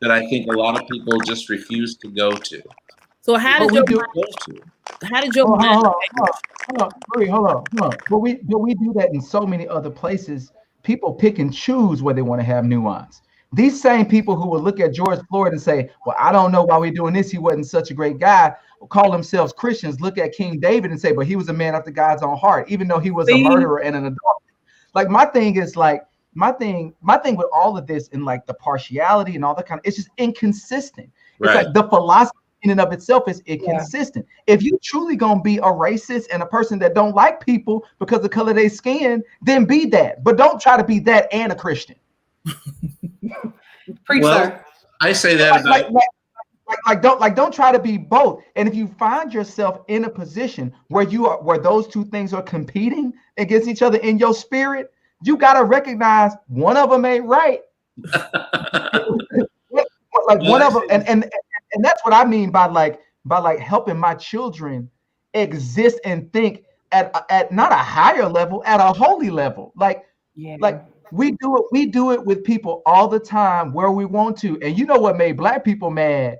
that I think a lot of people just refuse to go to. So how did your mind? Hold on. But we do that in so many other places. People pick and choose where they want to have nuance. These same people who will look at George Floyd and say, well, I don't know why we're doing this. He wasn't such a great guy. Call themselves Christians, look at King David and say, but he was a man after God's own heart, even though he was a murderer and an adulterer. Like my thing with all of this and like the partiality and all that kind of, it's just inconsistent. Right. It's like the philosophy in and of itself is inconsistent. Yeah. If you truly gonna be a racist and a person that don't like people because of the color of their skin, then be that. But don't try to be that and a Christian. Well, I say that don't try to be both. And if you find yourself in a position where those two things are competing against each other in your spirit, you gotta recognize one of them ain't right. One of them, and that's what I mean by helping my children exist and think at not a higher level, at a holy level. We do it with people all the time where we want to. And you know what made Black people mad?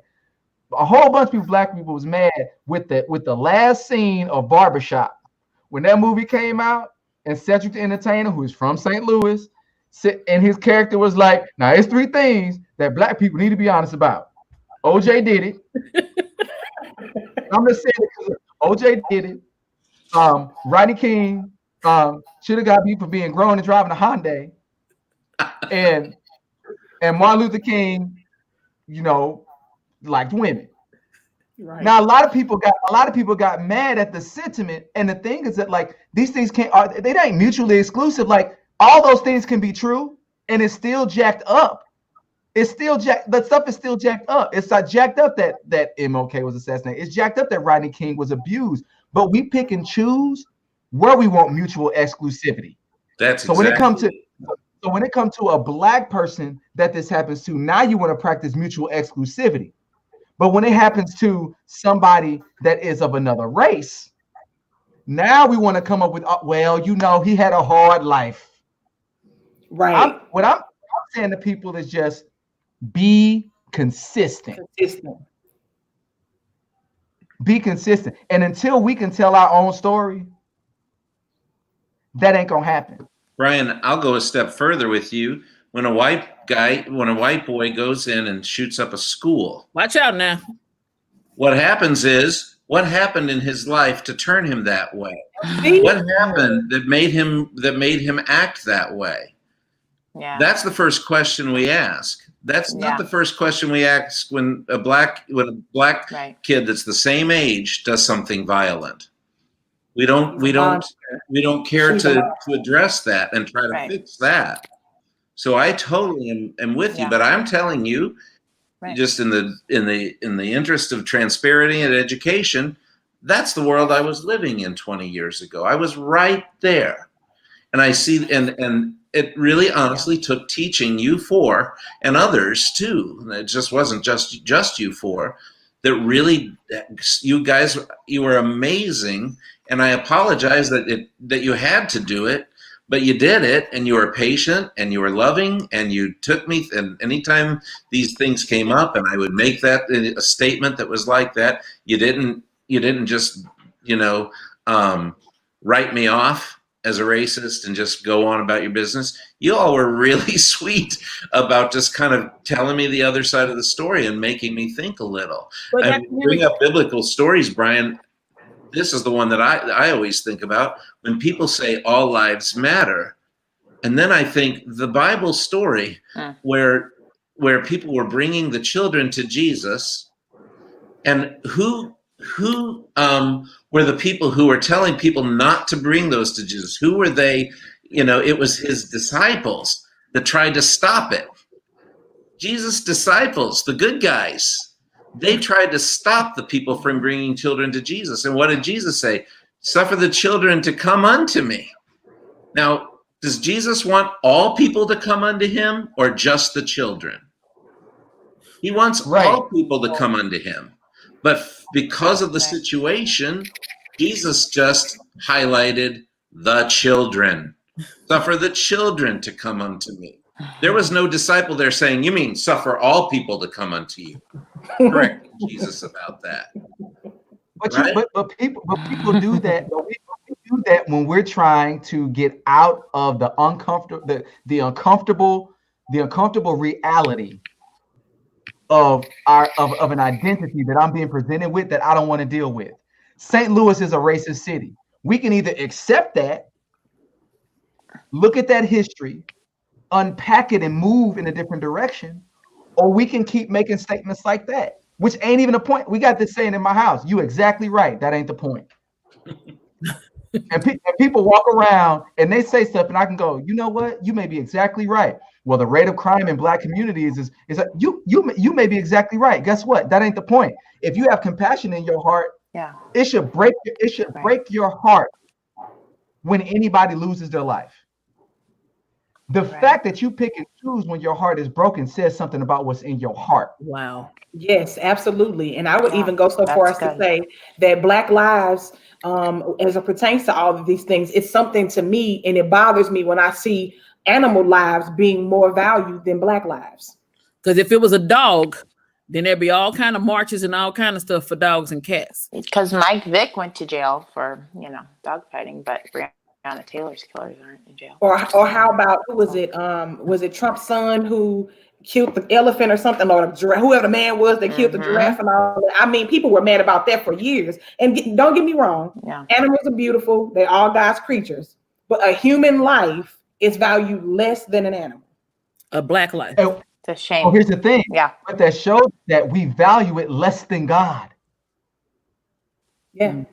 A whole bunch of Black people was mad with the last scene of Barbershop. When that movie came out and Cedric the Entertainer, who is from St. Louis, and his character was like, now it's 3 things that Black people need to be honest about. OJ did it. I'm just saying it because OJ did it. Rodney King should have got beat for being grown and driving a Hyundai. And Martin Luther King, you know, liked women. Right. Now a lot of people got mad at the sentiment, and the thing is that like these things they ain't mutually exclusive. Like all those things can be true, and it's still jacked up. The stuff is still jacked up. It's not jacked up that MLK was assassinated. It's jacked up that Rodney King was abused. But we pick and choose where we want mutual exclusivity. When it comes to a Black person that this happens to, now you want to practice mutual exclusivity. But when it happens to somebody that is of another race, now we want to come up with, well, you know, he had a hard life. Right. What I'm saying to people is just be consistent. Be consistent. And until we can tell our own story, that ain't gonna happen. Brian, I'll go a step further with you. When a white boy goes in and shoots up a school, watch out now. What happens is, what happened in his life to turn him that way? What happened that made him act that way? Yeah. That's the first question we ask. That's not the first question we ask when a black kid that's the same age does something violent. We don't care to address that and try to fix that. So I totally am with you, but I'm telling you, just in the interest of transparency and education, that's the world I was living in 20 years ago. I was right there, and I see and it really honestly took teaching you four and others too. It just wasn't just you four that really, you guys, you were amazing. And I apologize that you had to do it, but you did it, and you were patient, and you were loving, and you took me. And anytime these things came up, and I would make that a statement that was like that, you didn't just write me off as a racist and just go on about your business. You all were really sweet about just kind of telling me the other side of the story and making me think a little. And bring up biblical stories, Brian. This is the one that I always think about when people say all lives matter. And then I think the Bible story where people were bringing the children to Jesus, and who were the people who were telling people not to bring those to Jesus? Who were they? It was his disciples that tried to stop it. Jesus' disciples, the good guys, they tried to stop the people from bringing children to Jesus. And what did Jesus say? Suffer the children to come unto me. Now, does Jesus want all people to come unto him or just the children? He wants all people to come unto him. But because of the situation, Jesus just highlighted the children. Suffer the children to come unto me. There was no disciple there saying, you mean suffer all people to come unto you. Correct Jesus about that. But people do that. We do that when we're trying to get out of the uncomfortable reality of an identity that I'm being presented with that I don't want to deal with. St. Louis is a racist city. We can either accept that, look at that history, unpack it and move in a different direction, or we can keep making statements like that, which ain't even a point. We got this saying in my house, you exactly right. That ain't the point. and people walk around and they say stuff and I can go, you know what? You may be exactly right. Well, the rate of crime in Black communities is you may be exactly right. Guess what? That ain't the point. If you have compassion in your heart, it should break your heart when anybody loses their life. The fact that you pick and choose when your heart is broken says something about what's in your heart. Wow. Yes, absolutely. And I would even go so far as to say that Black lives, as it pertains to all of these things, it's something to me, and it bothers me when I see animal lives being more valued than Black lives. Because if it was a dog, then there'd be all kind of marches and all kind of stuff for dogs and cats. Because Mike Vick went to jail for, dog fighting, but Breonna Taylor's killers aren't in jail. Or how about, who was it? Was it Trump's son who killed the elephant or something, or whoever the man was that killed the giraffe and all that? I mean, people were mad about that for years. And don't get me wrong, animals are beautiful. They're all God's creatures. But a human life is valued less than an animal. A Black life. It's a shame. Oh, here's the thing. Yeah. But that shows that we value it less than God. Yeah.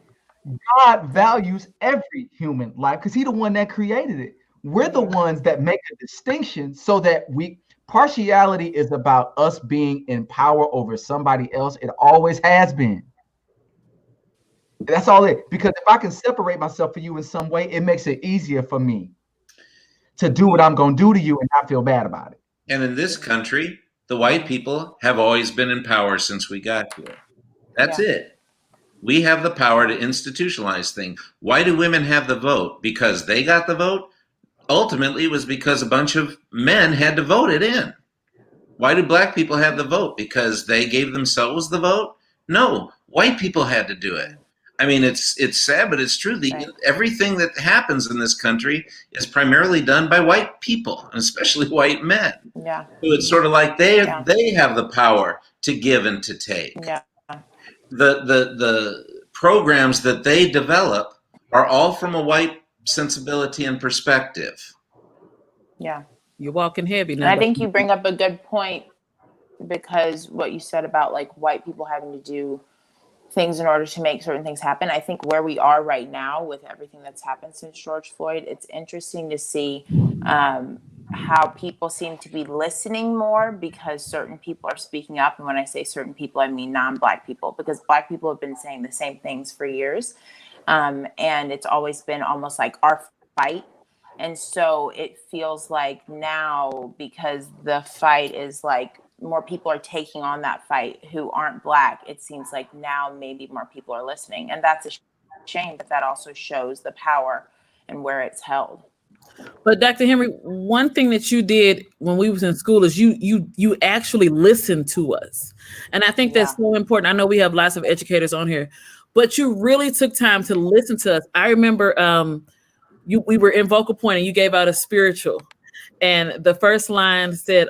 God values every human life because he's the one that created it. We're the ones that make a distinction so that partiality is about us being in power over somebody else. It always has been. That's all it. Because if I can separate myself from you in some way, it makes it easier for me to do what I'm going to do to you and not feel bad about it. And in this country, the white people have always been in power since we got here. That's it. We have the power to institutionalize things. Why do women have the vote? Because they got the vote? Ultimately, it was because a bunch of men had to vote it in. Why do Black people have the vote? Because they gave themselves the vote? No, white people had to do it. I mean, it's sad, but it's true. Everything that happens in this country is primarily done by white people, and especially white men. Yeah. So it's sort of like they have the power to give and to take. Yeah. The programs that they develop are all from a white sensibility and perspective. Yeah. You're walking heavy now. And I think you bring up a good point, because what you said about like white people having to do things in order to make certain things happen. I think where we are right now with everything that's happened since George Floyd, it's interesting to see how people seem to be listening more because certain people are speaking up. And when I say certain people, I mean non-Black people, because Black people have been saying the same things for years. And it's always been almost like our fight. And so it feels like now, because the fight is like more people are taking on that fight who aren't Black, it seems like now maybe more people are listening. And that's a shame, but that also shows the power and where it's held. But Dr. Henry, one thing that you did when we was in school is you actually listened to us. And I think that's so important. I know we have lots of educators on here, but you really took time to listen to us. I remember we were in vocal point and you gave out a spiritual. And the first line said,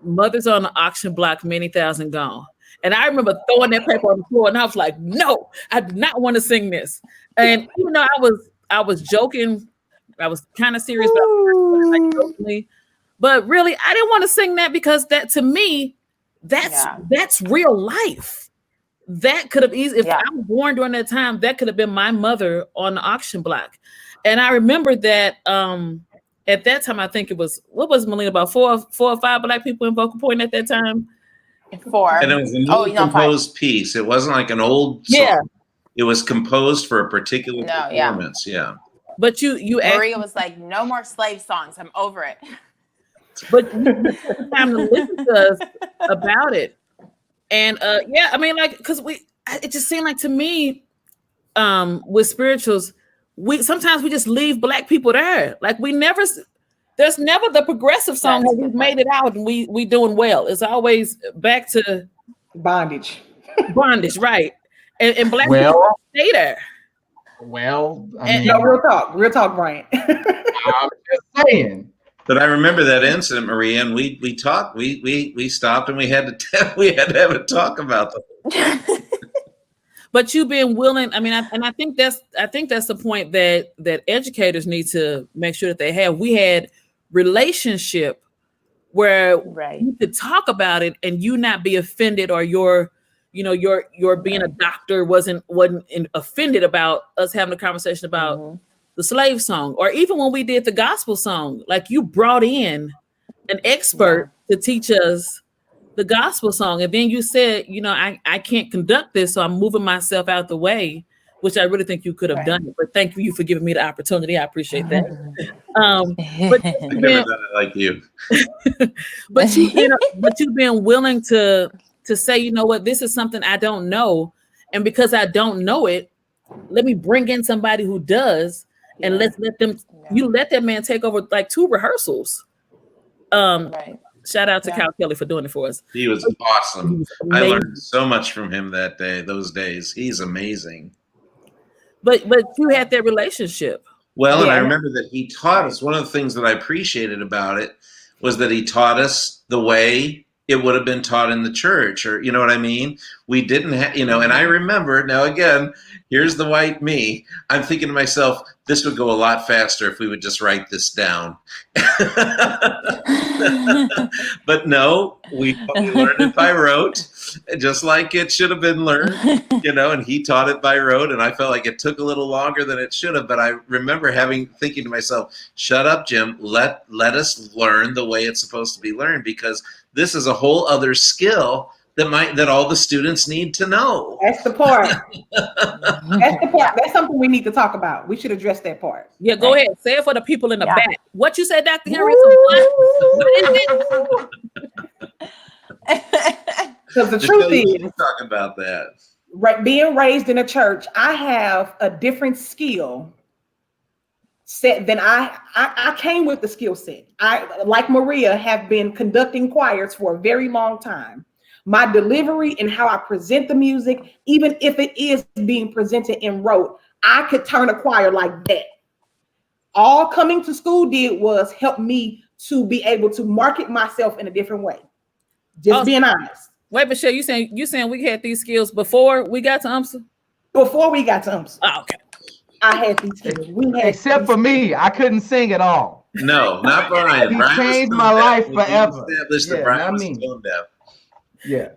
mothers on the auction block, many thousand gone. And I remember throwing that paper on the floor and I was like, no, I do not want to sing this. And even though I was joking, I was kind of serious about it, but really I didn't want to sing that because that to me, that's real life. That could have easily, if I was born during that time, that could have been my mother on the auction block. And I remember that at that time, I think it was, what was Malena, about four or five Black people in vocal point at that time? 4. And it was a newly composed piece. It wasn't like an old song. Yeah. It was composed for a particular performance. Yeah. But you Maria was like, no more slave songs. I'm over it. But you took time to listen to us about it. And I mean, like, because it just seemed like to me, with spirituals, sometimes we just leave Black people there. Like there's never the progressive song that we've made it out and we doing well. It's always back to bondage, right? And Black people stay there. Well, no, real talk, Brian. I'm just saying. But I remember that incident, Maria, and we talked. We stopped and we had to have a talk about them. But you being willing, I mean, I think that's the point that educators need to make sure that they have. We had relationship where you could talk about it and you not be offended, or your being a doctor wasn't offended about us having a conversation about the slave song. Or even when we did the gospel song, like you brought in an expert to teach us the gospel song. And then you said, I can't conduct this, so I'm moving myself out the way, which I really think you could have done it. But thank you for giving me the opportunity. I appreciate that. But I never done it like you. but you've been willing to say, you know what, this is something I don't know. And because I don't know it, let me bring in somebody who does, and let that man take over like 2 rehearsals. Shout out to Cal Kelly for doing it for us. He was awesome. I learned so much from him those days. He's amazing. But you had that relationship. Well, and I remember that he taught us. One of the things that I appreciated about it was that he taught us the way it would have been taught in the church, or you know what I mean? We didn't have, and I remember, now again, here's the white me. I'm thinking to myself, this would go a lot faster if we would just write this down. But no, we learned it by rote, just like it should have been learned, and he taught it by rote, and I felt like it took a little longer than it should have. But I remember thinking to myself, shut up, Jim, let us learn the way it's supposed to be learned, because this is a whole other skill that all the students need to know. That's the part. That's the part. That's something we need to talk about. We should address that part. Yeah, go ahead. Say it for the people in the back. What you said, Dr. Henry? Because the truth is, talk about that. Right, being raised in a church, I have a different skill set than I came with the skill set. I, like Maria, have been conducting choirs for a very long time. My delivery and how I present the music, even if it is being presented in rote, I could turn a choir like that. All coming to school did was help me to be able to market myself in a different way. Just being honest. Wait, Michelle, you saying we had these skills before we got to UMSA? Before we got to UMSA. Oh, okay. I had these skills. Except for me, I couldn't sing at all. No, not Brian. He changed my life forever. Established that Brian was tone deaf. Yeah.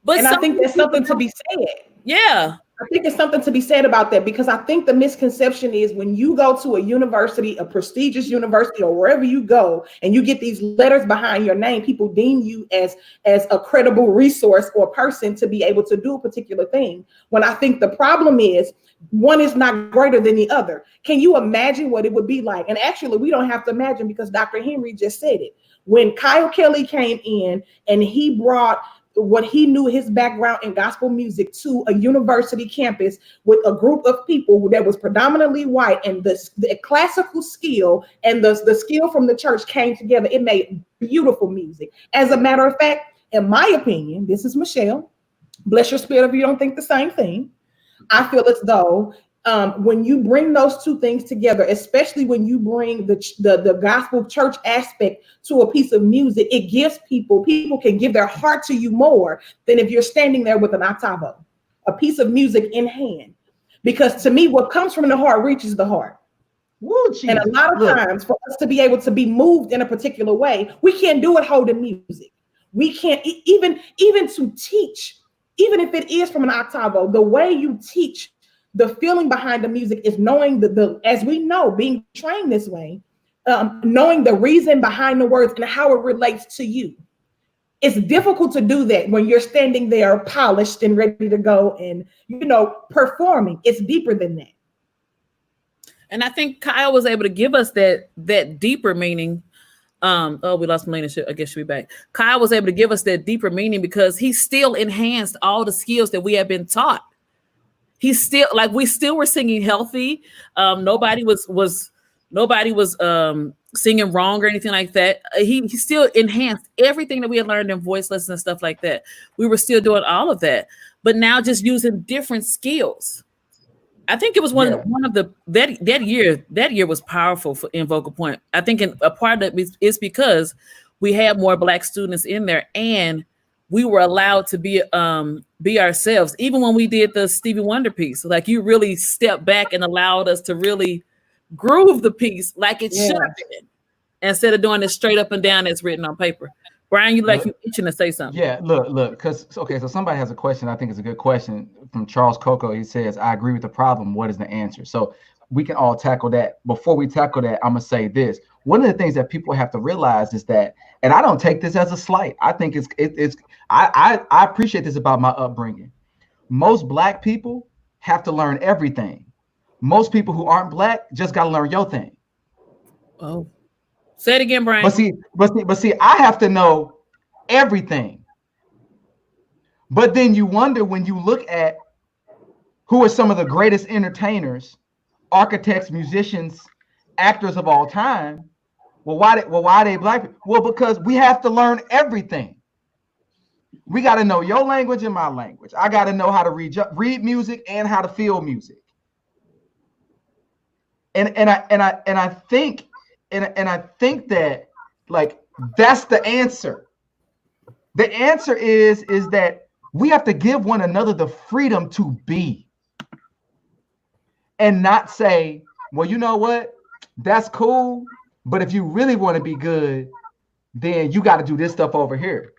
But I think there's something to be said. Yeah. I think there's something to be said about that, because I think the misconception is when you go to a university, a prestigious university, or wherever you go, and you get these letters behind your name, people deem you as a credible resource or person to be able to do a particular thing. When I think the problem is one is not greater than the other. Can you imagine what it would be like? And actually, we don't have to imagine, because Dr. Henry just said it. When Kyle Kelly came in and he brought what he knew, his background in gospel music, to a university campus with a group of people that was predominantly white, and the classical skill and the skill from the church came together. It made beautiful music. As a matter of fact, in my opinion, this is Michelle, bless your spirit if you don't think the same thing. I feel as though when you bring those two things together, especially when you bring the gospel church aspect to a piece of music, it gives people can give their heart to you more than if you're standing there with an octavo, a piece of music in hand. Because to me, what comes from the heart reaches the heart. Woo, and a lot of times for us to be able to be moved in a particular way, we can't do it holding music. We can't even to teach, even if it is from an octavo, the way you teach, the feeling behind the music is knowing the as we know, being trained this way, knowing the reason behind the words and how it relates to you. It's difficult to do that when you're standing there polished and ready to go and, performing. It's deeper than that. And I think Kyle was able to give us that deeper meaning. We lost Malena. I guess she'll be back. Kyle was able to give us that deeper meaning because he still enhanced all the skills that we have been taught. He's still we still were singing healthy. Nobody was singing wrong or anything like that. He still enhanced everything that we had learned in voice lessons and stuff like that. We were still doing all of that, but now just using different skills. I think it was one of the that year was powerful in Vocal Point. I think a part of it is because we had more Black students in there, and we were allowed to be ourselves. Even when we did the Stevie Wonder piece, you really stepped back and allowed us to really groove the piece like it should have been, instead of doing it straight up and down as written on paper. Brian, you itching to say something? Yeah, look, because so somebody has a question. I think it's a good question from Charles Coco. He says, "I agree with the problem. What is the answer?" So we can all tackle that. Before we tackle that, I'm gonna say this. One of the things that people have to realize is that, and I don't take this as a slight. I think I appreciate this about my upbringing. Most Black people have to learn everything. Most people who aren't Black just got to learn your thing. Oh, say it again, Brian. But see, I have to know everything. But then you wonder when you look at who are some of the greatest entertainers, architects, musicians, actors of all time. Well, why are they Black people? Well, because we have to learn everything. We got to know your language and my language. I got to know how to read music and how to feel music. And I think that that's the answer. The answer is that we have to give one another the freedom to be, and not say, well, you know what, that's cool, but if you really want to be good, then you got to do this stuff over here.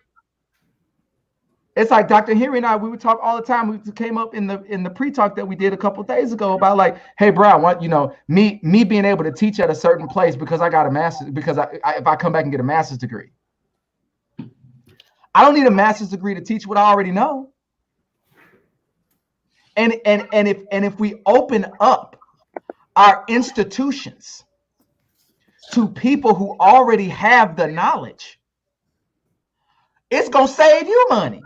It's like Dr. Henry and I, we would talk all the time. We came up in the pre-talk that we did a couple of days ago about hey, Brian, what, me being able to teach at a certain place because I got a master's, because if I come back and get a master's degree, I don't need a master's degree to teach what I already know. And if we open up our institutions to people who already have the knowledge, it's gonna save you money.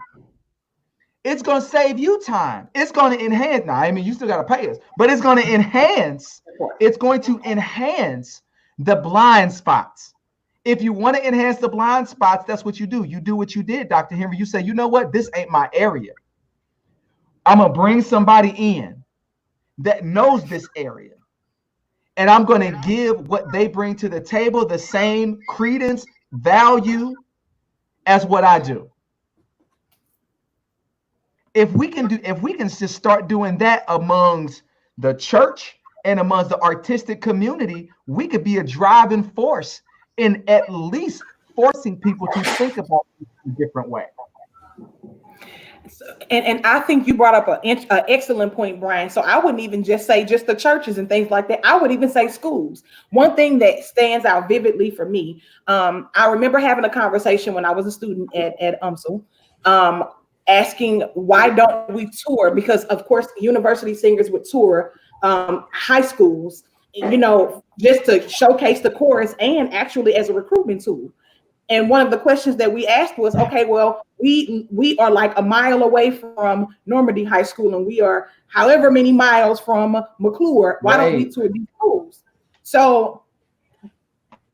It's going to save you time. It's going to enhance. Now, I mean, you still got to pay us, but it's going to enhance. It's going to enhance the blind spots. If you want to enhance the blind spots, that's what you do. You do what you did, Dr. Henry. You say, you know what? This ain't my area. I'm going to bring somebody in that knows this area. And I'm going to give what they bring to the table the same credence, value as what I do. If we can just start doing that amongst the church and amongst the artistic community, we could be a driving force in at least forcing people to think about it in a different way. And I think you brought up an excellent point, Brian. So I wouldn't even just say just the churches and things like that. I would even say schools. One thing that stands out vividly for me, I remember having a conversation when I was a student at UMSL, asking why don't we tour? Because of course, university singers would tour high schools, just to showcase the chorus and actually as a recruitment tool. And one of the questions that we asked was, okay, well, we are like a mile away from Normandy High School, and we are however many miles from McClure. Why don't we tour these schools? So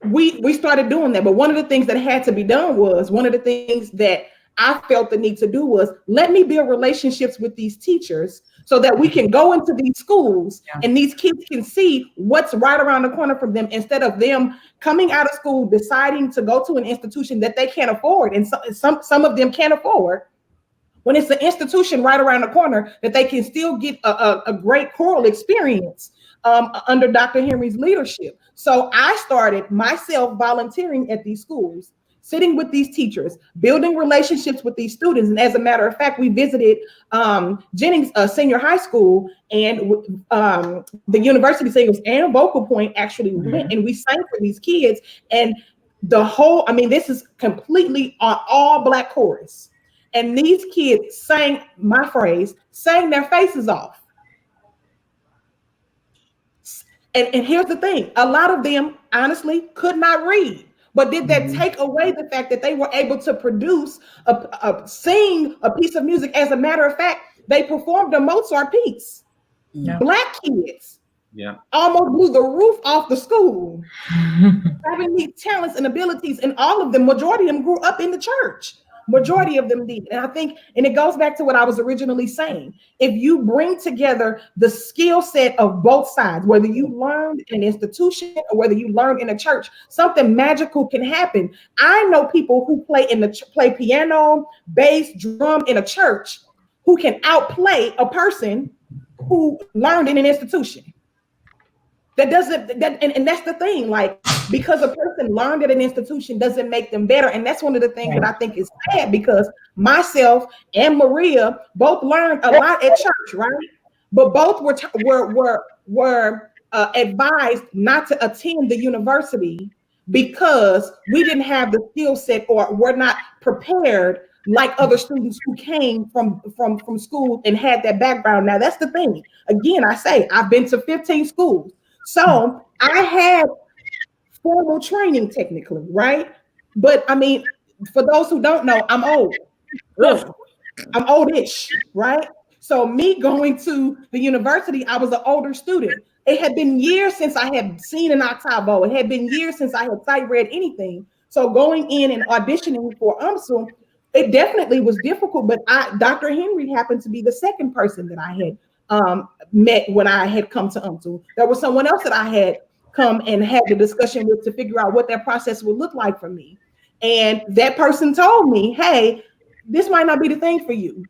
we started doing that. But one of the things that had to be done was, one of the things that I felt the need to do was, let me build relationships with these teachers so that we can go into these schools and these kids can see what's right around the corner from them, instead of them coming out of school deciding to go to an institution that they can't afford. And some of them can't afford, when it's an institution right around the corner that they can still get a great choral experience under Dr. Henry's leadership. So I started myself volunteering at these schools, sitting with these teachers, building relationships with these students. And as a matter of fact, we visited Jennings Senior High School, and the University Singers and Vocal Point actually went, and we sang for these kids. And this is completely on all Black chorus. And these kids sang their faces off. And here's the thing, a lot of them honestly could not read. But did that take away the fact that they were able to produce, sing a piece of music? As a matter of fact, they performed a Mozart piece. Yeah. Black kids almost blew the roof off the school, having these talents and abilities, and all of them, majority of them grew up in the church. Majority of them did. And I think, and it goes back to what I was originally saying, if you bring together the skill set of both sides, whether you learned in an institution or whether you learned in a church, something magical can happen. I know people who play piano, bass, drum in a church who can outplay a person who learned in an institution. And that's the thing, like, because a person learned at an institution doesn't make them better. And that's one of the things that I think is sad, because myself and Maria both learned a lot at church, right? But both were advised not to attend the university because we didn't have the skill set, or were not prepared like other students who came from school and had that background. Now, that's the thing. Again, I say I've been to 15 schools. So I had formal training technically, right? But I mean, for those who don't know, I'm old. I'm oldish, right? So me going to the university, I was an older student. It had been years since I had seen an octavo. It had been years since I had sight read anything. So going in and auditioning for UMSL, it definitely was difficult. But Dr. Henry happened to be the second person that I had met when I had come to UMSL. There was someone else that I had come and had the discussion with to figure out what that process would look like for me. And that person told me, hey, this might not be the thing for you.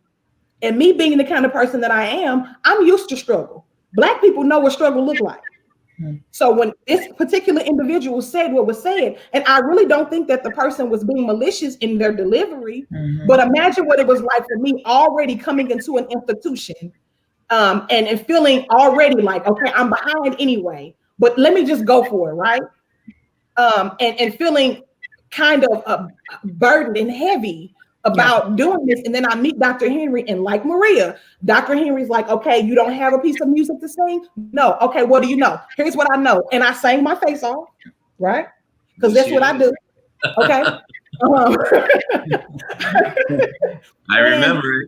And me being the kind of person that I am, I'm used to struggle. Black people know what struggle look like. So when this particular individual said what was said, and I really don't think that the person was being malicious in their delivery, but imagine what it was like for me already coming into an institution and feeling already like, okay, I'm behind anyway, but let me just go for it, right? And feeling kind of burdened and heavy about doing this. And then I meet Dr. Henry, and like Maria, Dr. Henry's like, okay, you don't have a piece of music to sing? No. Okay, what do you know? Here's what I know. And I sang my face off, right? Because that's what I do. Okay. I remember.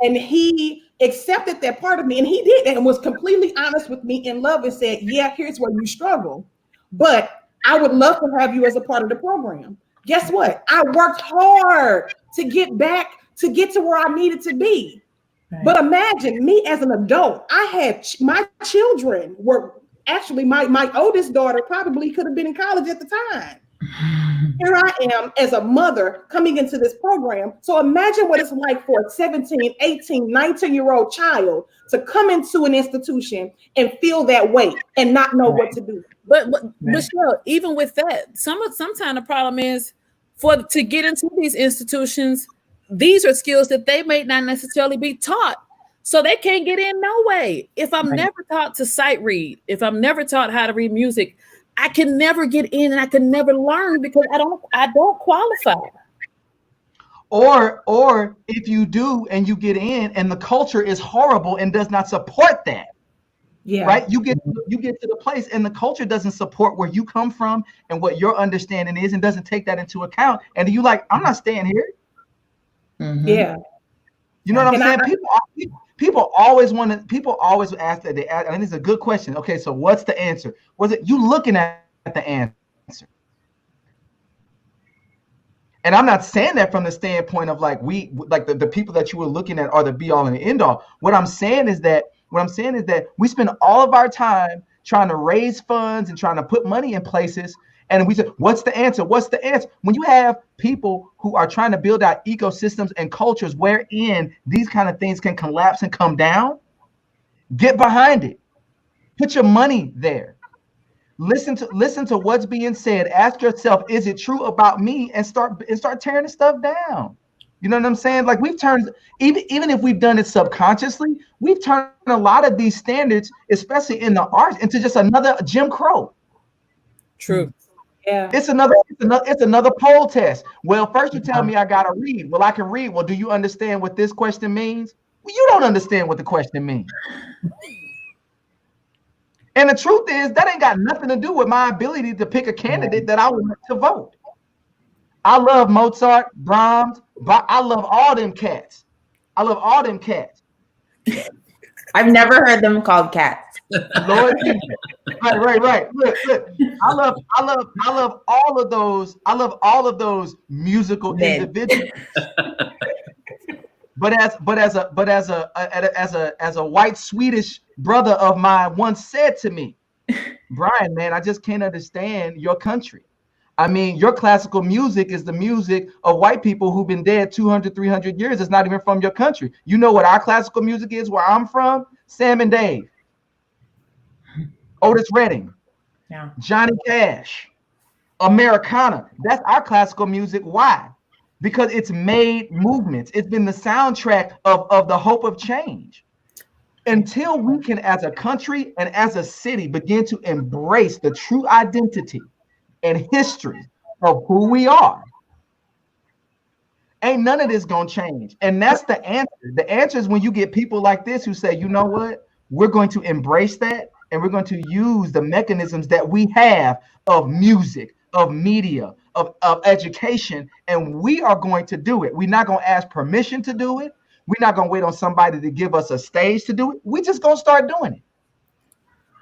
And he accepted that part of me, and he did, and was completely honest with me in love and said, yeah, here's where you struggle, but I would love to have you as a part of the program. Guess what? I worked hard to get to where I needed to be. Right. But imagine me as an adult. I had my children were actually my oldest daughter probably could have been in college at the time. Here I am as a mother coming into this program. So imagine what it's like for a 17, 18, 19-year-old child to come into an institution and feel that weight and not know what to do. But Michelle, even with that, sometimes the problem is to get into these institutions, these are skills that they may not necessarily be taught. So they can't get in no way. If I'm never taught to sight read, if I'm never taught how to read music, I can never get in, and I can never learn because I don't qualify. Or if you do and you get in and the culture is horrible and does not support that, Yeah. Right? You get to the place, and the culture doesn't support where you come from and what your understanding is, and doesn't take that into account. And you like, I'm not staying here. Mhm. Yeah. You know what I'm And saying? People always ask that. I think it's a good question. Okay, so what's the answer? Was it you looking at the answer? And I'm not saying that from the standpoint of like the people that you were looking at are the be all and the end all. What I'm saying is that we spend all of our time trying to raise funds and trying to put money in places. And we say, what's the answer? What's the answer? When you have people who are trying to build out ecosystems and cultures wherein these kind of things can collapse and come down, get behind it. Put your money there. Listen to what's being said. Ask yourself, is it true about me? And start tearing the stuff down. You know what I'm saying? Like we've turned, even if we've done it subconsciously, we've turned a lot of these standards, especially in the arts, into just another Jim Crow. True. Yeah. It's another poll test. Well, first you tell me I gotta read. Well, I can read. Well, do you understand what this question means? Well, you don't understand what the question means. And the truth is that ain't got nothing to do with my ability to pick a candidate that I want to vote. I love Mozart, Brahms, but I love all them cats. I've never heard them called cats. Lord Jesus. Right. Look. I love all of those. I love all of those musical individuals. But as a white Swedish brother of mine once said to me, Brian, man, I just can't understand your country. I mean, your classical music is the music of white people who've been dead 200, 300 years. It's not even from your country. You know what our classical music is where I'm from? Sam and Dave, Otis Redding, Johnny Cash, Americana. That's our classical music. Why? Because it's made movements. It's been the soundtrack of the hope of change. Until we can, as a country and as a city, begin to embrace the true identity and history of who we are, ain't none of this gonna change. And that's the answer. The answer is when you get people like this who say, you know what, we're going to embrace that, and we're going to use the mechanisms that we have of music, of media, of education, and we are going to do it. We're not going to ask permission to do it. We're not going to wait on somebody to give us a stage to do it. We're just going to start doing it.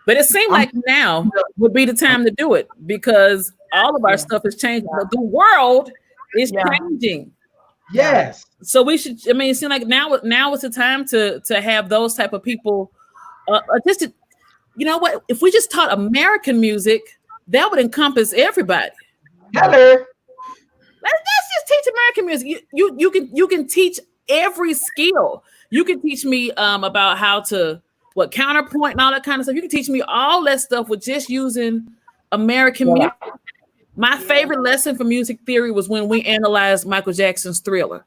But it seemed like now would be the time to do it, because all of our stuff is changing. The world is changing. Yes. So we should, I mean, it seems like now is the time to have those type of people. You know what? If we just taught American music, that would encompass everybody. Hello. Let's just teach American music. You can teach every skill. You can teach me about how to counterpoint and all that kind of stuff. You can teach me all that stuff with just using American music. My favorite lesson for music theory was when we analyzed Michael Jackson's Thriller,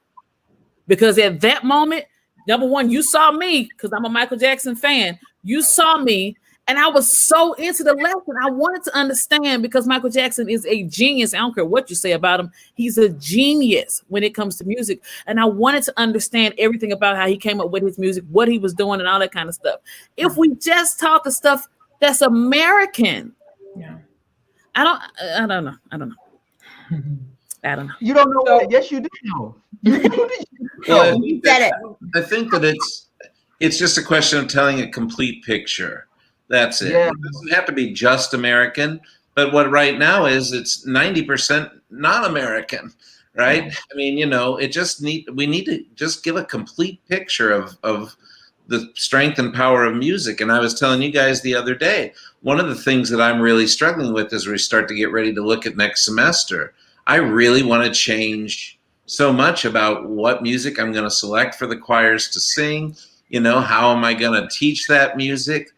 because at that moment, number one, you saw me because I'm a Michael Jackson fan. You saw me. And I was so into the lesson. I wanted to understand, because Michael Jackson is a genius. I don't care what you say about him. He's a genius when it comes to music. And I wanted to understand everything about how he came up with his music, what he was doing, and all that kind of stuff. If we just taught the stuff that's American. Yeah. I don't know. I don't know. You don't know what? Yes, you do know. Well, You said it. I think that it's just a question of telling a complete picture. That's it. Yeah. It doesn't have to be just American, but what right now is it's 90% non-American, right? I mean, we need to just give a complete picture of the strength and power of music. And I was telling you guys the other day, one of the things that I'm really struggling with as we start to get ready to look at next semester, I really want to change so much about what music I'm going to select for the choirs to sing. How am I going to teach that music?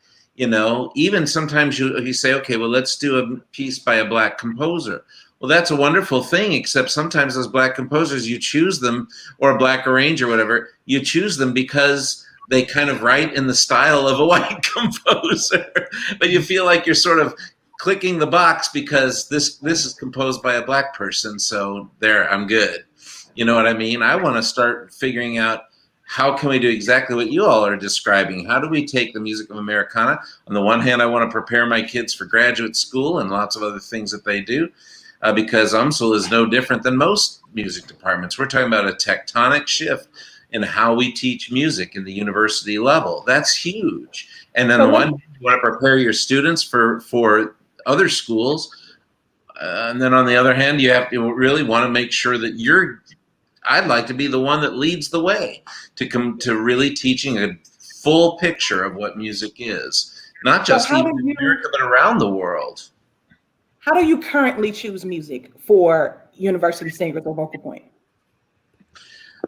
Even sometimes you say, okay, well, let's do a piece by a Black composer. Well, that's a wonderful thing, except sometimes those Black composers, you choose them, or a Black arranger, or whatever, you choose them because they kind of write in the style of a white composer. But you feel like you're sort of clicking the box because this is composed by a Black person, so there, I'm good. You know what I mean? I want to start figuring out how can we do exactly what you all are describing? How do we take the music of Americana? On the one hand, I want to prepare my kids for graduate school and lots of other things that they do, because UMSL is no different than most music departments. We're talking about a tectonic shift in how we teach music in the university level. That's huge. And then you want to prepare your students for other schools. And then on the other hand, you have to really want to make sure that I'd like to be the one that leads the way to come to really teaching a full picture of what music is, not just even in America, but around the world. How do you currently choose music for university singers or vocal point?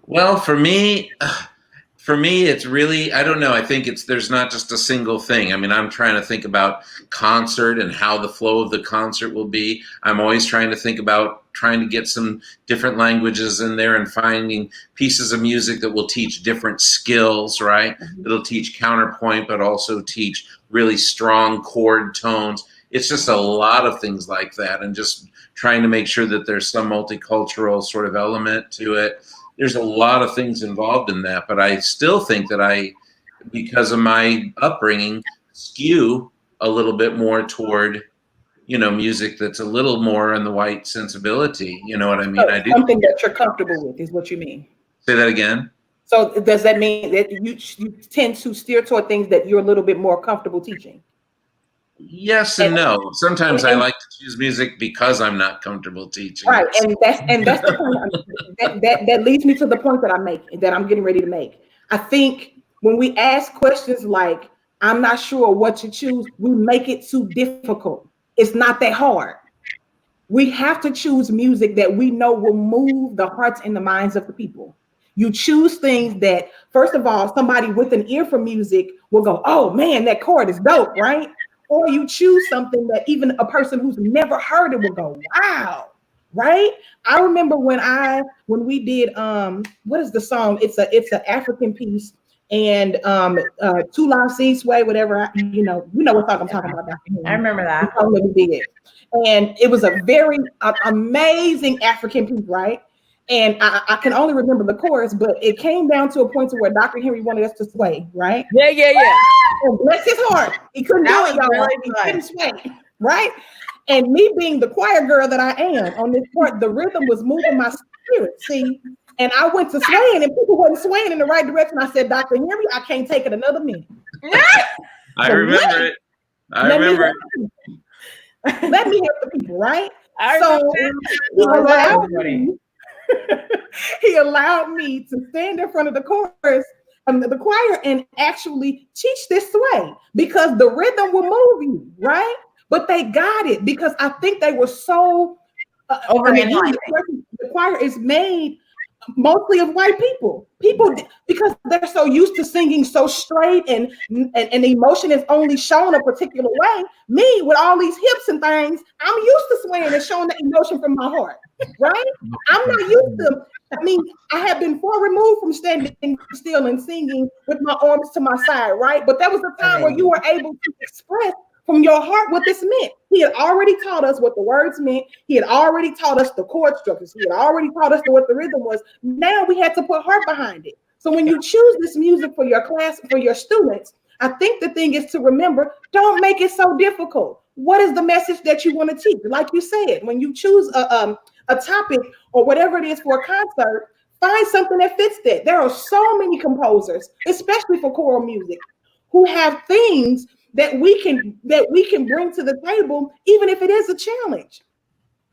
Well, for me, it's really, I don't know. I think there's not just a single thing. I mean, I'm trying to think about concert and how the flow of the concert will be. I'm always trying to think about trying to get some different languages in there and finding pieces of music that will teach different skills, right? Mm-hmm. It'll teach counterpoint, but also teach really strong chord tones. It's just a lot of things like that, and just trying to make sure that there's some multicultural sort of element to it. There's a lot of things involved in that, but I still think that because of my upbringing, skew a little bit more toward, music that's a little more in the white sensibility. You know what I mean? So I do something that you're comfortable with is what you mean. Say that again. So does that mean that you tend to steer toward things that you're a little bit more comfortable teaching? Yes and no. Sometimes I like to choose music because I'm not comfortable teaching. Right, and that's the point that leads me to the point that I'm getting ready to make. I think when we ask questions like, I'm not sure what to choose, we make it too difficult. It's not that hard. We have to choose music that we know will move the hearts and the minds of the people. You choose things that, first of all, somebody with an ear for music will go, oh man, that chord is dope, right? Or you choose something that even a person who's never heard it will go, wow, right? I remember when we did what is the song? It's an African piece, and Two Long C Sway, whatever. You know what song I'm talking about. I remember that. We did, and it was a very amazing African piece, right? And I can only remember the chorus, but it came down to a point to where Dr. Henry wanted us to sway, right? Yeah. And bless his heart, he couldn't do it, y'all. Really he couldn't sway, right? And me being the choir girl that I am on this part, the rhythm was moving my spirit, see? And I went to swaying, and people wasn't swaying in the right direction. I said, Dr. Henry, I can't take it another minute. I remember it. I remember it. Let me help the people, right? He allowed me to stand in front of the chorus, the choir, and actually teach this sway because the rhythm will move you, right? But they got it because I think they were so the choir is made mostly of white people because they're so used to singing so straight and emotion is only shown a particular way. Me with all these hips and things, I'm used to swaying and showing the emotion from my heart, right? I'm not used to. I mean, I have been far removed from standing still and singing with my arms to my side, right? But that was a time where you were able to express from your heart what this meant. He had already taught us what the words meant. He had already taught us the chord structures. He had already taught us what the rhythm was. Now we had to put heart behind it. So when you choose this music for your class, for your students, I think the thing is to remember, don't make it so difficult. What is the message that you want to teach? Like you said, when you choose a topic or whatever it is for a concert, find something that fits that. There are so many composers, especially for choral music, who have things that we can bring to the table, even if it is a challenge.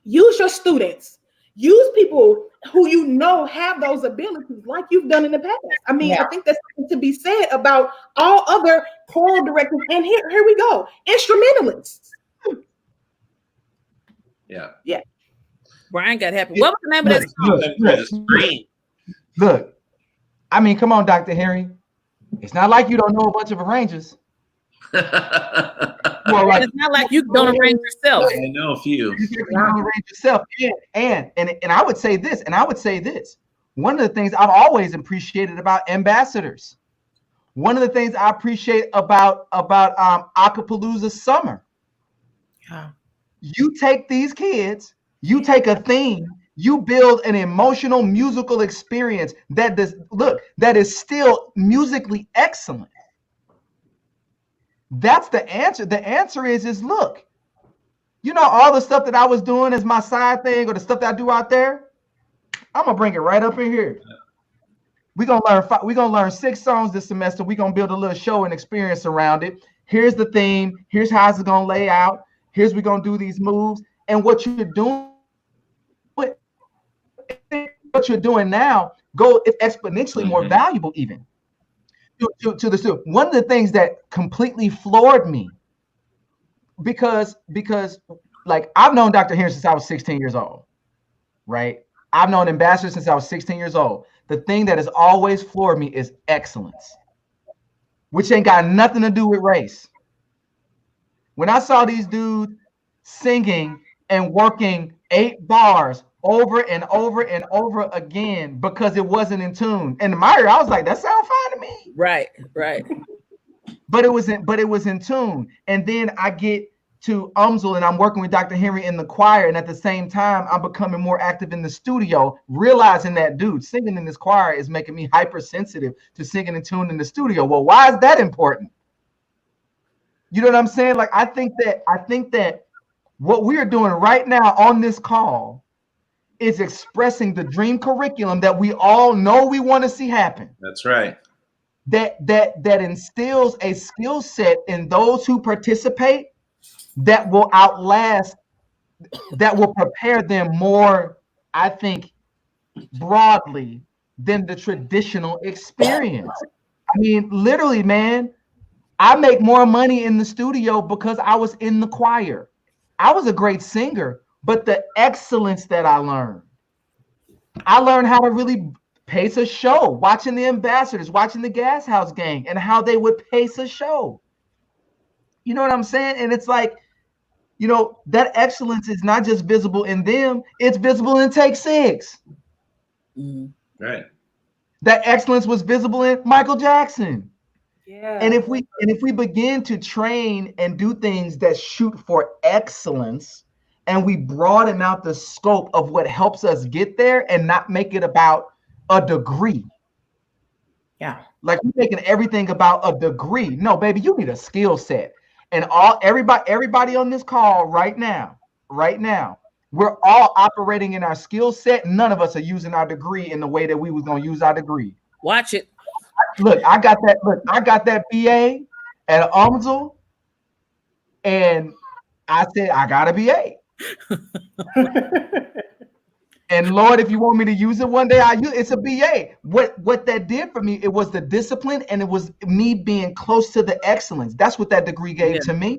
Use your students. Use people who you know have those abilities, like you've done in the past. I mean, I think that's something to be said about all other choral directors. And here we go, instrumentalists. Yeah. Brian got happy. What was the name of that song? Look, I mean, come on, Dr. Henry. It's not like you don't know a bunch of arrangers. It's not like you don't arrange yourself. I know a few. You don't arrange yourself. And I would say this, One of the things I've always appreciated about ambassadors. One of the things I appreciate about Acapalooza Summer. You take these kids, you take a theme You build an emotional musical experience that is still musically excellent. That's the answer. The answer is look, you know, all the stuff that I was doing as my side thing or the stuff that I do out there, I'm gonna bring it right up in here. We're gonna learn 6 songs this semester. We're gonna build a little show and experience around it. Here's the theme. Here's how it's gonna lay out. Here's we're gonna do these moves. And what you're doing now it's exponentially more valuable even to the student. One of the things that completely floored me, because like I've known Dr. Henry since I was 16 years old, right? I've known Ambassador since I was 16 years old. The thing that has always floored me is excellence, which ain't got nothing to do with race. When I saw these dudes singing and working 8 bars over and over and over again because it wasn't in tune, and in my ear, I was like, that sounds fine to me. Right. But it was in tune. And then I get to UMSL and I'm working with Dr. Henry in the choir, and at the same time I'm becoming more active in the studio, realizing that dude singing in this choir is making me hypersensitive to singing in tune in the studio. Well, why is that important? You know what I'm saying? Like I think that what we are doing right now on this call is expressing the dream curriculum that we all know we want to see happen. That's right. That instills a skill set in those who participate that will outlast, that will prepare them more, I think, broadly than the traditional experience. I mean, literally, man, I make more money in the studio because I was in the choir. I was a great singer, but the excellence that I learned how to really pace a show, watching the Ambassadors, watching the Gas House Gang, and how they would pace a show. You know what I'm saying? And it's like, you know, that excellence is not just visible in them, it's visible in Take 6. Right. That excellence was visible in Michael Jackson. Yeah. And if we begin to train and do things that shoot for excellence, and we broaden out the scope of what helps us get there and not make it about a degree. Yeah. Like we're making everything about a degree. No, baby, you need a skill set. And everybody on this call right now, we're all operating in our skill set. None of us are using our degree in the way that we was going to use our degree. Watch it. Look, I got that BA at UMSL, and I said, I got a BA. And Lord, if you want me to use it one day, it's a BA. What that did for me, it was the discipline, and it was me being close to the excellence. That's what that degree gave to me.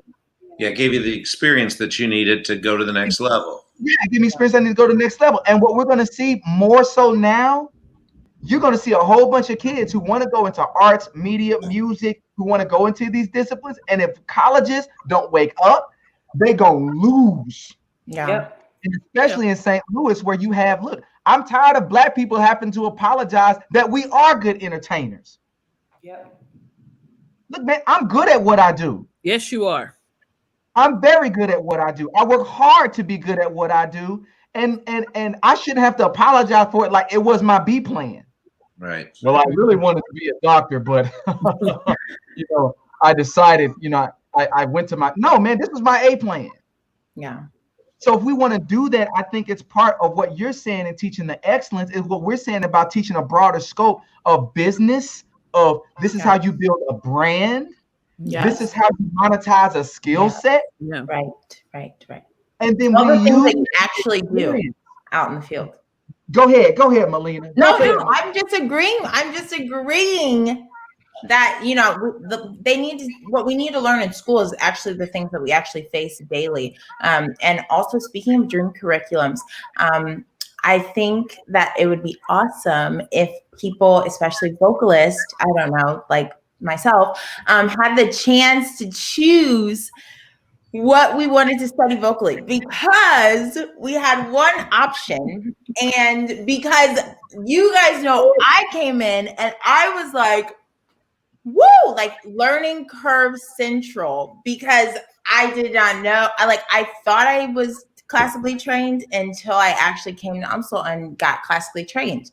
Yeah, it gave you the experience that you needed to go to the next level. Yeah, it gave me experience I need to go to the next level. And what we're going to see more so now, you're going to see a whole bunch of kids who want to go into arts, media, music, who want to go into these disciplines. And if colleges don't wake up, they going to lose. Yeah. Yep. And especially in St. Louis, where you have, look, I'm tired of Black people having to apologize that we are good entertainers. Yep. Look, man, I'm good at what I do. Yes, you are. I'm very good at what I do. I work hard to be good at what I do. And I shouldn't have to apologize for it like it was my B plan. Right. Well, I really wanted to be a doctor, but you know, I decided, you know, I went to no, man, this was my A plan. Yeah. So if we want to do that, I think it's part of what you're saying in teaching the excellence is what we're saying about teaching a broader scope of business, of this is how you build a brand. Yes. This is how you monetize a skill set. Yeah. Right. And then All we the things use that you actually do out in the field. Go ahead, Malena. No, I'm just agreeing that, you know, what we need to learn in school is actually the things that we actually face daily. And also, speaking of dream curriculums, I think that it would be awesome if people, especially vocalists, I don't know, like myself, had the chance to choose what we wanted to study vocally, because we had one option, and because you guys know I came in and I was like, woo, like learning curve central, because I did not know. I thought I was classically trained until I actually came to UMSL and got classically trained.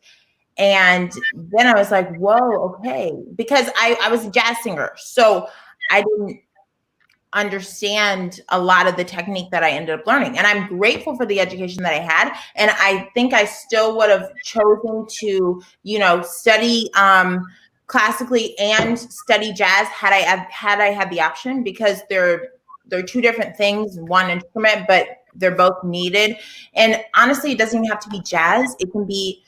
And then I was like, whoa, okay. Because I was a jazz singer. So I didn't understand a lot of the technique that I ended up learning. And I'm grateful for the education that I had. And I think I still would have chosen to, study classically and study jazz had I had the option, because they're two different things, one instrument, but they're both needed. And honestly, it doesn't even have to be jazz. It can be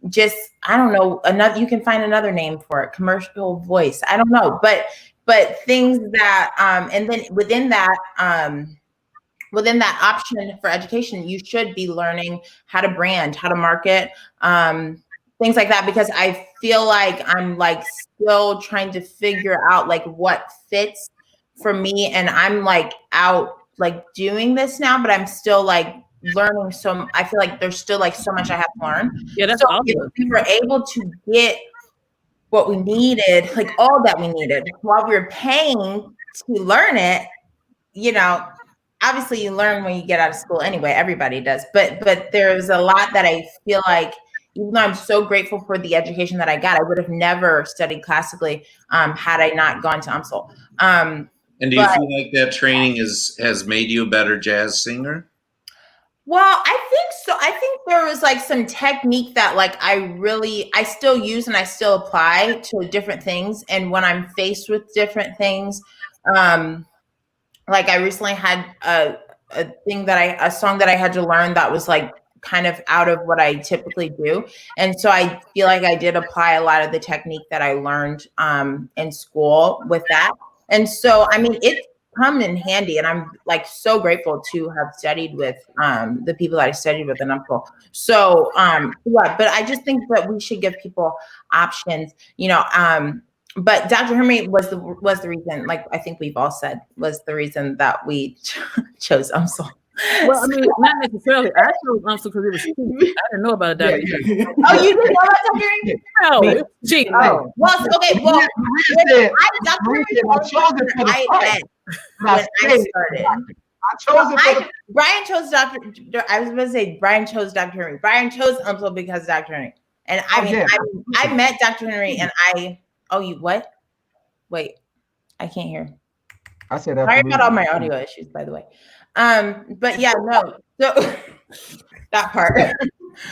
just, I don't know, you can find another name for it, commercial voice. I don't know, but things that, and then within that option for education, you should be learning how to brand, how to market, things like that, because I feel like I'm like still trying to figure out like what fits for me. And I'm like out like doing this now, but I'm still like learning. So I feel like there's still like so much I have to learn. Yeah, that's so awesome. if we were able to get what we needed, like all that we needed while we were paying to learn it, obviously you learn when you get out of school anyway, everybody does. But there's a lot that I feel like, even though I'm so grateful for the education that I got, I would have never studied classically had I not gone to UMSL. And do you feel like that training has made you a better jazz singer? Well, I think so. I think there was like some technique that like I still use and I still apply to different things. And when I'm faced with different things, like I recently had a song that I had to learn that was like kind of out of what I typically do. And so I feel like I did apply a lot of the technique that I learned in school with that. And so, I mean, it come in handy, and I'm like so grateful to have studied with the people that I studied with in UMSL. So but I just think that we should give people options, but Dr. Henry was the reason, like I think we've all said, was the reason that we chose UMSL. Well, I mean, not necessarily. I chose UMSL because it was cheap. I didn't know about Dr. Henry. Oh, you didn't know about Dr. Henry? No, it was cheap. Oh, well, okay. Well, Brian chose I was going to say Brian chose Dr. Henry. Brian chose UMSL because of Dr. Henry. And I met Dr. Henry and what? Wait, I can't hear. I said that. Sorry about all my audio issues, by the way. But yeah, no. So that part.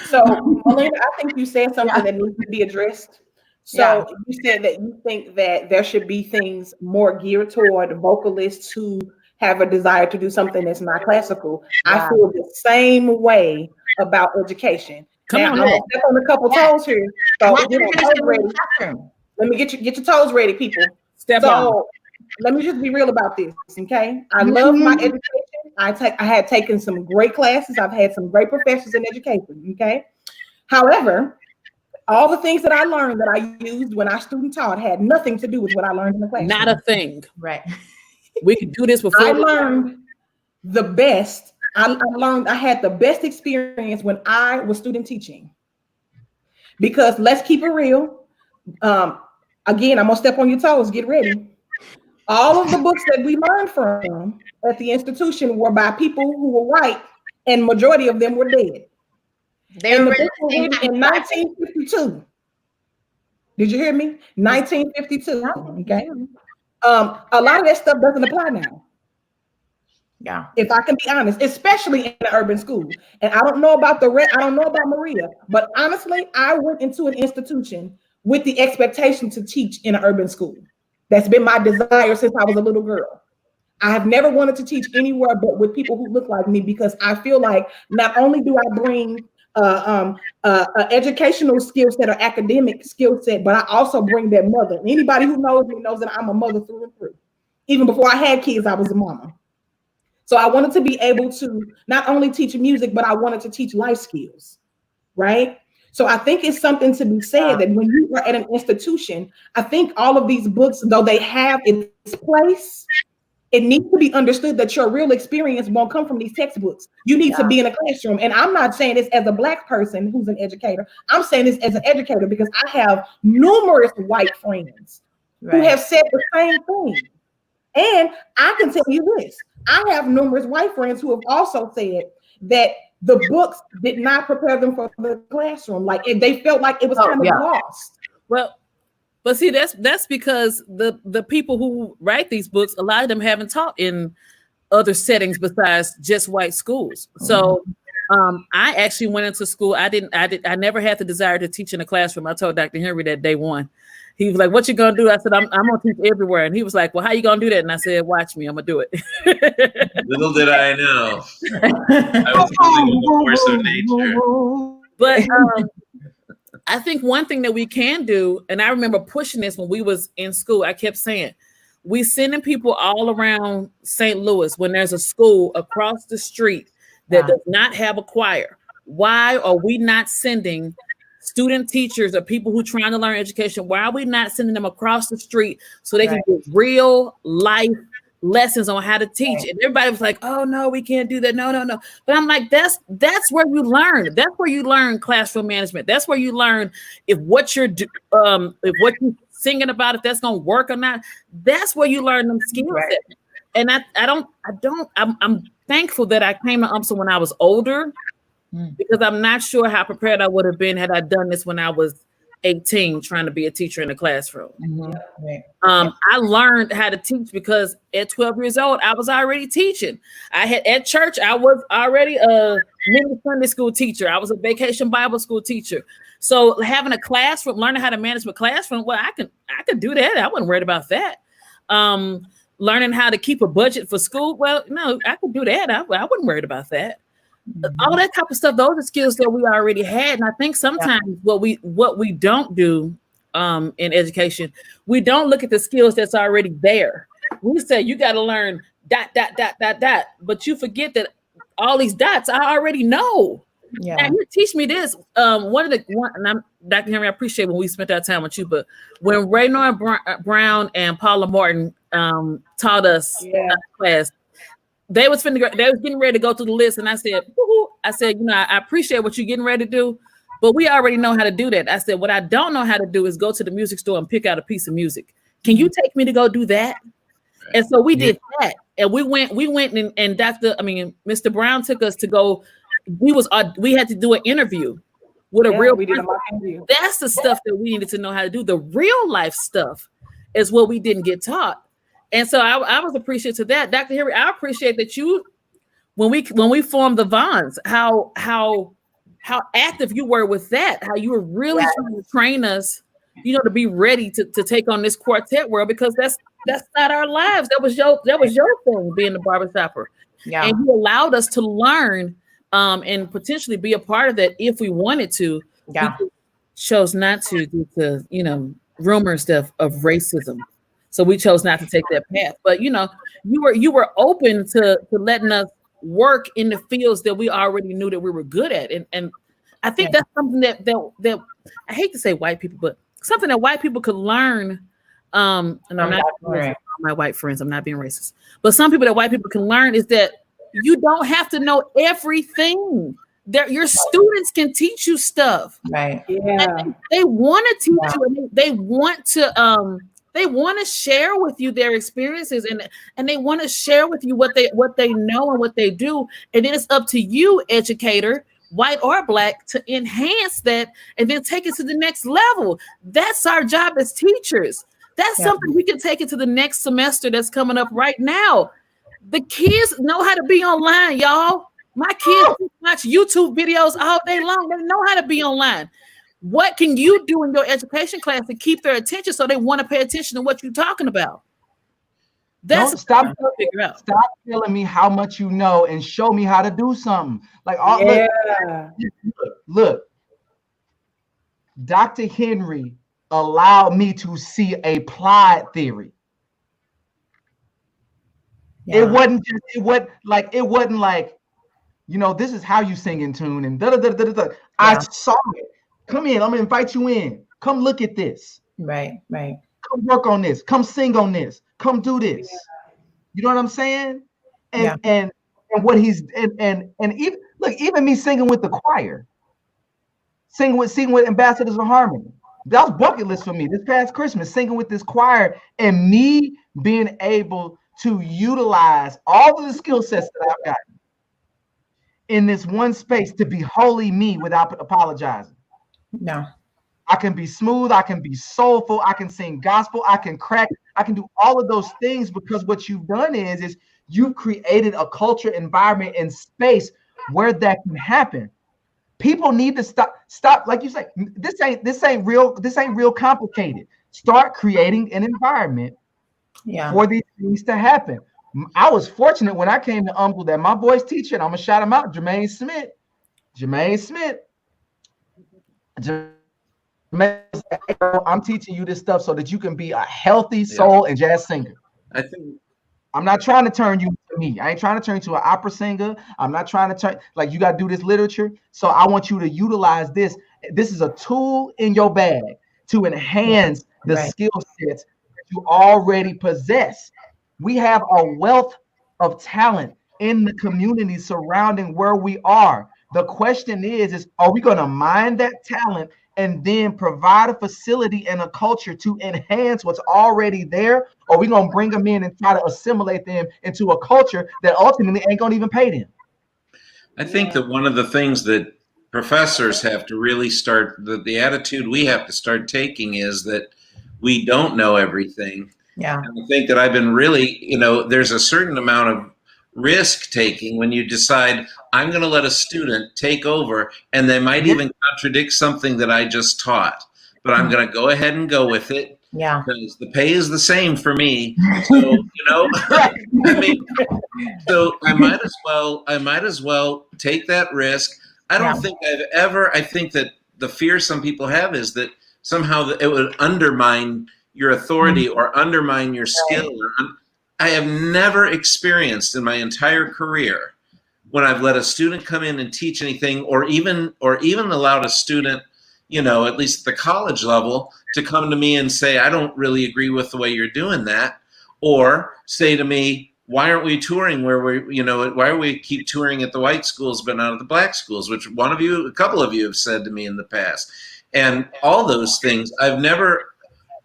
So, Malena, I think you said something that needs to be addressed. So you said that you think that there should be things more geared toward vocalists who have a desire to do something that's not classical. Yeah. I feel the same way about education. Now, I'm gonna step on a couple toes here. So let me get your toes ready, people. Let me just be real about this, okay? I love my education. I had taken some great classes. I've had some great professors in education, okay? However, all the things that I learned that I used when I student taught had nothing to do with what I learned in the classroom. Not a thing. Right. We could do this before. I learned the best. I had the best experience when I was student teaching. Because let's keep it real. Again, I'm gonna step on your toes. Get ready. All of the books that we learned from at the institution were by people who were white, and majority of them were dead. They were written in 1952. Did you hear me? 1952. Okay. A lot of that stuff doesn't apply now. Yeah. If I can be honest, especially in the urban school. And I don't know about I don't know about Maria, but honestly, I went into an institution with the expectation to teach in an urban school. That's been my desire since I was a little girl. I have never wanted to teach anywhere but with people who look like me, because I feel like not only do I bring educational skill set or academic skill set, but I also bring that mother. Anybody who knows me knows that I'm a mother through and through. Even before I had kids, I was a mama. So I wanted to be able to not only teach music, but I wanted to teach life skills, right? So I think it's something to be said that when you are at an institution, I think all of these books, though they have its place, it needs to be understood that your real experience won't come from these textbooks. You need to be in a classroom. And I'm not saying this as a Black person who's an educator. I'm saying this as an educator because I have numerous white friends who have said the same thing. And I can tell you this, I have numerous white friends who have also said, that the books did not prepare them for the classroom. Like they felt like it was kind of lost. Well, but see, that's because the people who write these books, a lot of them haven't taught in other settings besides just white schools. So I actually went into school. I never had the desire to teach in a classroom. I told Dr. Henry that day one. He was like, "What you gonna do?" I said, "I'm gonna teach everywhere." And he was like, "Well, how you gonna do that?" And I said, "Watch me. I'm gonna do it." Little did I know. I was dealing with the force of nature. But I think one thing that we can do, and I remember pushing this when we was in school, I kept saying, we sending people all around St. Louis when there's a school across the street that does not have a choir. Why are we not sending student teachers or people who trying to learn education? Why are we not sending them across the street so they can get real life lessons on how to teach? And everybody was like, "Oh no, we can't do that. No. But I'm like, that's where you learn. That's where you learn classroom management. That's where you learn if what you're singing about, if that's gonna work or not. That's where you learn them skills. And I'm thankful that I came to UMSA when I was older, because I'm not sure how prepared I would have been had I done this when I was 18 trying to be a teacher in a classroom. I learned how to teach because at 12 years old, I was already teaching. At church, I was already a mini Sunday school teacher. I was a vacation Bible school teacher. So having a classroom, learning how to manage a classroom, well, I could do that. I wasn't worried about that. Learning how to keep a budget for school, well, no, I could do that. I wasn't worried about that. All that type of stuff, those are skills that we already had. And I think sometimes what we don't do in education, we don't look at the skills that's already there. We say you got to learn ... but you forget that all these dots I already know. Now you teach me this. And I'm Dr. Henry, I appreciate when we spent that time with you, but when Raynor Brown and Paula Martin taught us class, they was getting ready to go through the list, and I said, I appreciate what you're getting ready to do, but we already know how to do that. I said, what I don't know how to do is go to the music store and pick out a piece of music. Can you take me to go do that? And so we did that, and we went and Mr. Brown took us to go. We had to do an interview with a real person. That's the stuff that we needed to know how to do. The real life stuff is what we didn't get taught. And so I was appreciative of that. Dr. Henry, I appreciate that you, when we formed the Vons, how active you were with that, how you were really trying to train us, to be ready to take on this quartet world, because that's not our lives. That was your thing, being the barbershopper. Yeah. And you allowed us to learn and potentially be a part of that if we wanted to. Yeah. We chose not to due to, rumor and stuff of racism. So we chose not to take that path. But you were open to letting us work in the fields that we already knew that we were good at. And I think that's something that I hate to say white people, but something that white people could learn. And I'm not my white friends, I'm not being racist. But some people that white people can learn is that you don't have to know everything. Your students can teach you stuff. Right. Yeah. They want to teach you, and they want to share with you their experiences, and they want to share with you what they know and what they do. And then it's up to you, educator, white or black, to enhance that and then take it to the next level. That's our job as teachers. That's something we can take it to the next semester that's coming up right now. The kids know how to be online, y'all. My kids watch YouTube videos all day long. They know how to be online. What can you do in your education class to keep their attention so they want to pay attention to what you're talking about? That's stop telling me how much you know and show me how to do something. Look, Dr. Henry allowed me to see applied theory. Yeah. It wasn't like, this is how you sing in tune and da da da da da. I saw it. Come in, I'm gonna invite you in. Come look at this. Right. Come work on this. Come sing on this. Come do this. Yeah. You know what I'm saying? And what he's and even me singing with the choir, singing with Ambassadors of Harmony. That was bucket list for me this past Christmas, singing with this choir and me being able to utilize all of the skill sets that I've gotten in this one space to be wholly me without apologizing. No. I can be smooth, I can be soulful, I can sing gospel, I can crack, I can do all of those things because what you've done is you've created a culture, environment, and space where that can happen. People need to stop, like you say, this ain't real complicated. Start creating an environment for these things to happen. I was fortunate when I came to UMBL that my voice teacher, and I'm gonna shout him out, Jermaine Smith. I'm teaching you this stuff so that you can be a healthy soul and jazz singer. I think I'm not trying to turn you to me. I ain't trying to turn you to an opera singer. I'm not trying to turn, like, you got to do this literature. So I want you to utilize this. This is a tool in your bag to enhance the skill sets that you already possess. We have a wealth of talent in the community surrounding where we are. The question is are we going to mine that talent and then provide a facility and a culture to enhance what's already there? Or are we going to bring them in and try to assimilate them into a culture that ultimately ain't going to even pay them? I think that one of the things that professors have to really start, the attitude we have to start taking is that we don't know everything. Yeah. And I think that I've been really, there's a certain amount of risk taking when you decide I'm going to let a student take over, and they might even contradict something that I just taught, but I'm going to go ahead and go with it. Yeah. Because the pay is the same for me. So, I mean, so I might as well take that risk. I don't think I think that the fear some people have is that somehow it would undermine your authority or undermine your skill. I have never experienced in my entire career when I've let a student come in and teach anything, or even allowed a student, at least at the college level, to come to me and say, I don't really agree with the way you're doing that, or say to me, why aren't we touring where why are we keep touring at the white schools but not at the black schools, which a couple of you have said to me in the past. And all those things, I've never,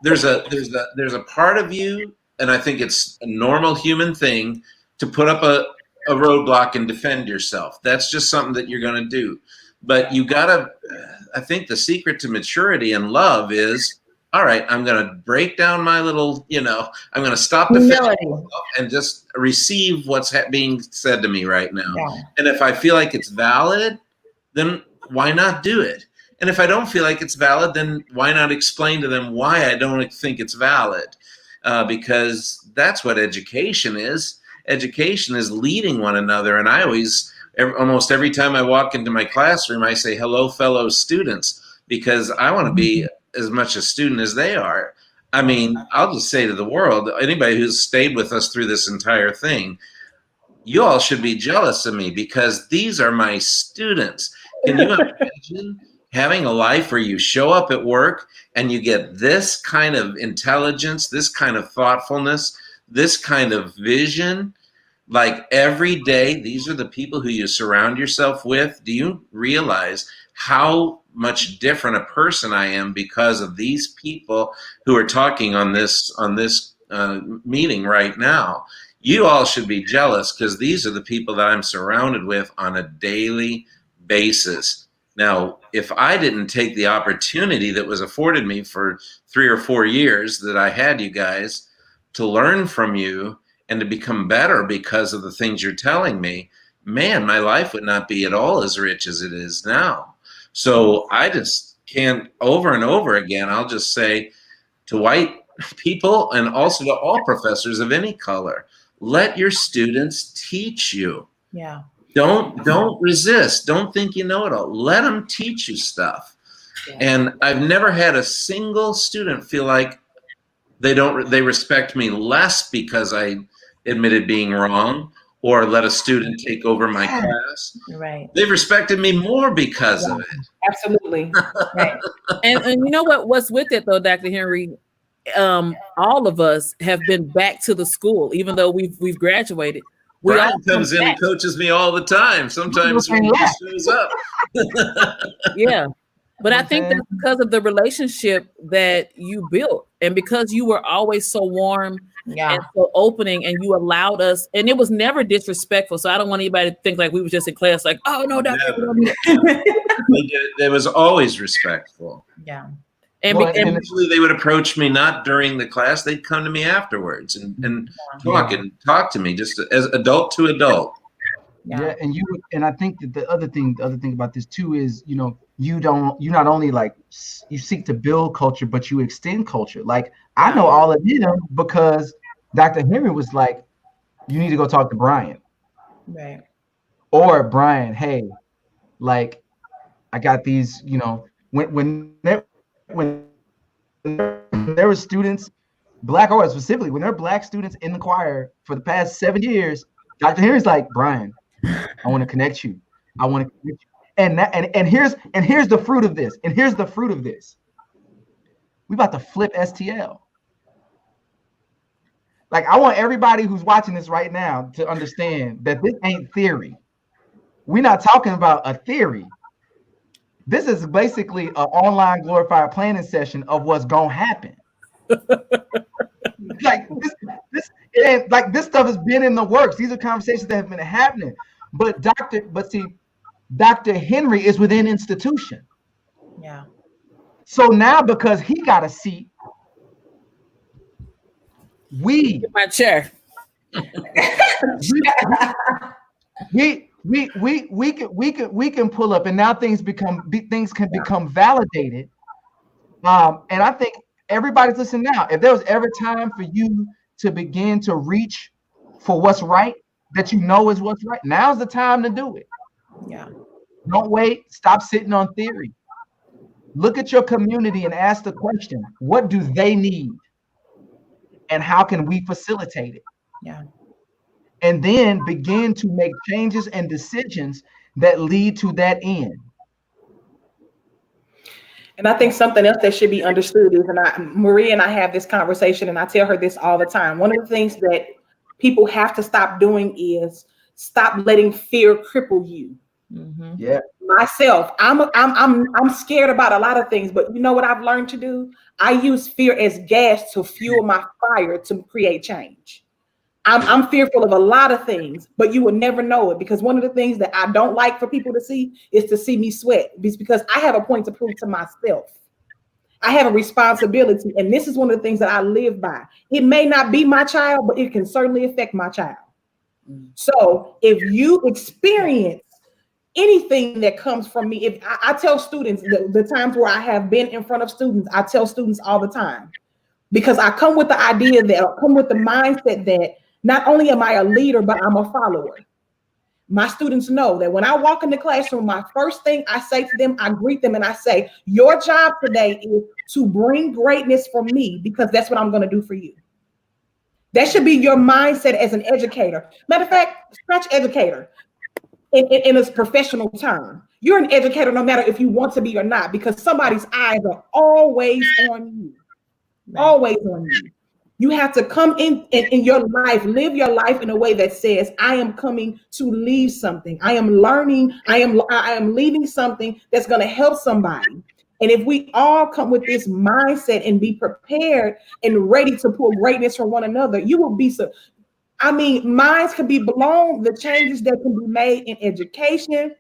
there's a part of you, and I think it's a normal human thing to put up a roadblock and defend yourself. That's just something that you're going to do. But I think the secret to maturity and love is, all right, I'm going to break down my little, I'm going to stop defending myself and just receive what's being said to me right now. Yeah. And if I feel like it's valid, then why not do it? And if I don't feel like it's valid, then why not explain to them why I don't think it's valid? Because that's what education is. Education is leading one another. And I almost every time I walk into my classroom, I say, hello, fellow students, because I want to be as much a student as they are. I mean, I'll just say to the world, anybody who's stayed with us through this entire thing, you all should be jealous of me because these are my students. Can you imagine having a life where you show up at work and you get this kind of intelligence, this kind of thoughtfulness, this kind of vision, like every day? These are the people who you surround yourself with. Do you realize how much different a person I am because of these people who are talking on this meeting right now? You all should be jealous because these are the people that I'm surrounded with on a daily basis. Now, if I didn't take the opportunity that was afforded me for 3 or 4 years that I had you guys to learn from you and to become better because of the things you're telling me, man, my life would not be at all as rich as it is now. So I just can't, over and over again, I'll just say to white people and also to all professors of any color, let your students teach you. Yeah. Don't resist. Don't think you know it all. Let them teach you stuff. Yeah. And I've never had a single student feel like they respect me less because I admitted being wrong or let a student take over my class. Right. They've respected me more because of it. Absolutely. Right. And you know what's with it though, Dr. Henry? All of us have been back to the school, even though we've graduated. Brian comes in and coaches me all the time. Sometimes when he just shows up. Yeah. But I think that's because of the relationship that you built, and because you were always so warm and so opening, and you allowed us, and it was never disrespectful. So I don't want anybody to think like we were just in class, like, oh no, It was always respectful. Yeah. And usually they would approach me not during the class; they'd come to me afterwards and talk to me just as adult to adult. Yeah, and I think that the other thing about this too is, you not only like you seek to build culture, but you extend culture. Like I know all of them because Dr. Henry was like, you need to go talk to Brian. Right. Or Brian, hey, like I got these, when there were students, Black or specifically, when there are Black students in the choir for the past 7 years, Dr. Henry's like, Brian, I want to connect you. I want to connect you. And here's the fruit of this. And here's the fruit of this. We about to flip STL. Like, I want everybody who's watching this right now to understand that this ain't theory. We're not talking about a theory. This is basically an online glorified planning session of what's gonna happen. Like this stuff has been in the works. These are conversations that have been happening. But Dr. Henry is within institution. Yeah. So now, because he got a seat, my chair. we can pull up, and now things can become validated. And I think everybody's listening now. If there was ever time for you to begin to reach for what's right, that is what's right, now's the time to do it. Yeah. Don't wait. Stop sitting on theory. Look at your community and ask the question, what do they need? And how can we facilitate it? Yeah. And then begin to make changes and decisions that lead to that end. And I think something else that should be understood is, Maria and I have this conversation, and I tell her this all the time. One of the things that people have to stop doing is stop letting fear cripple you. Mm-hmm. Yeah. Myself, I'm scared about a lot of things, but you know what I've learned to do? I use fear as gas to fuel my fire to create change. I'm fearful of a lot of things, but you will never know it, because one of the things that I don't like for people to see is to see me sweat, because I have a point to prove to myself. I have a responsibility, and this is one of the things that I live by. It may not be my child, but it can certainly affect my child. So if you experience anything that comes from me, if I tell students the times where I have been in front of students, I tell students all the time, because I come with the idea that, I come with the mindset that not only am I a leader, but I'm a follower. My students know that when I walk in the classroom, my first thing I say to them, I greet them and I say, your job today is to bring greatness for me, because that's what I'm going to do for you. That should be your mindset as an educator. Matter of fact, scratch educator in a professional term. You're an educator no matter if you want to be or not, because somebody's eyes are always on you. Always on you. You have to come in your life, live your life in a way that says, I am coming to leave something. I am learning. I am leaving something that's going to help somebody. And if we all come with this mindset and be prepared and ready to pull greatness from one another, you will be so. I mean, minds can be blown. The changes that can be made in education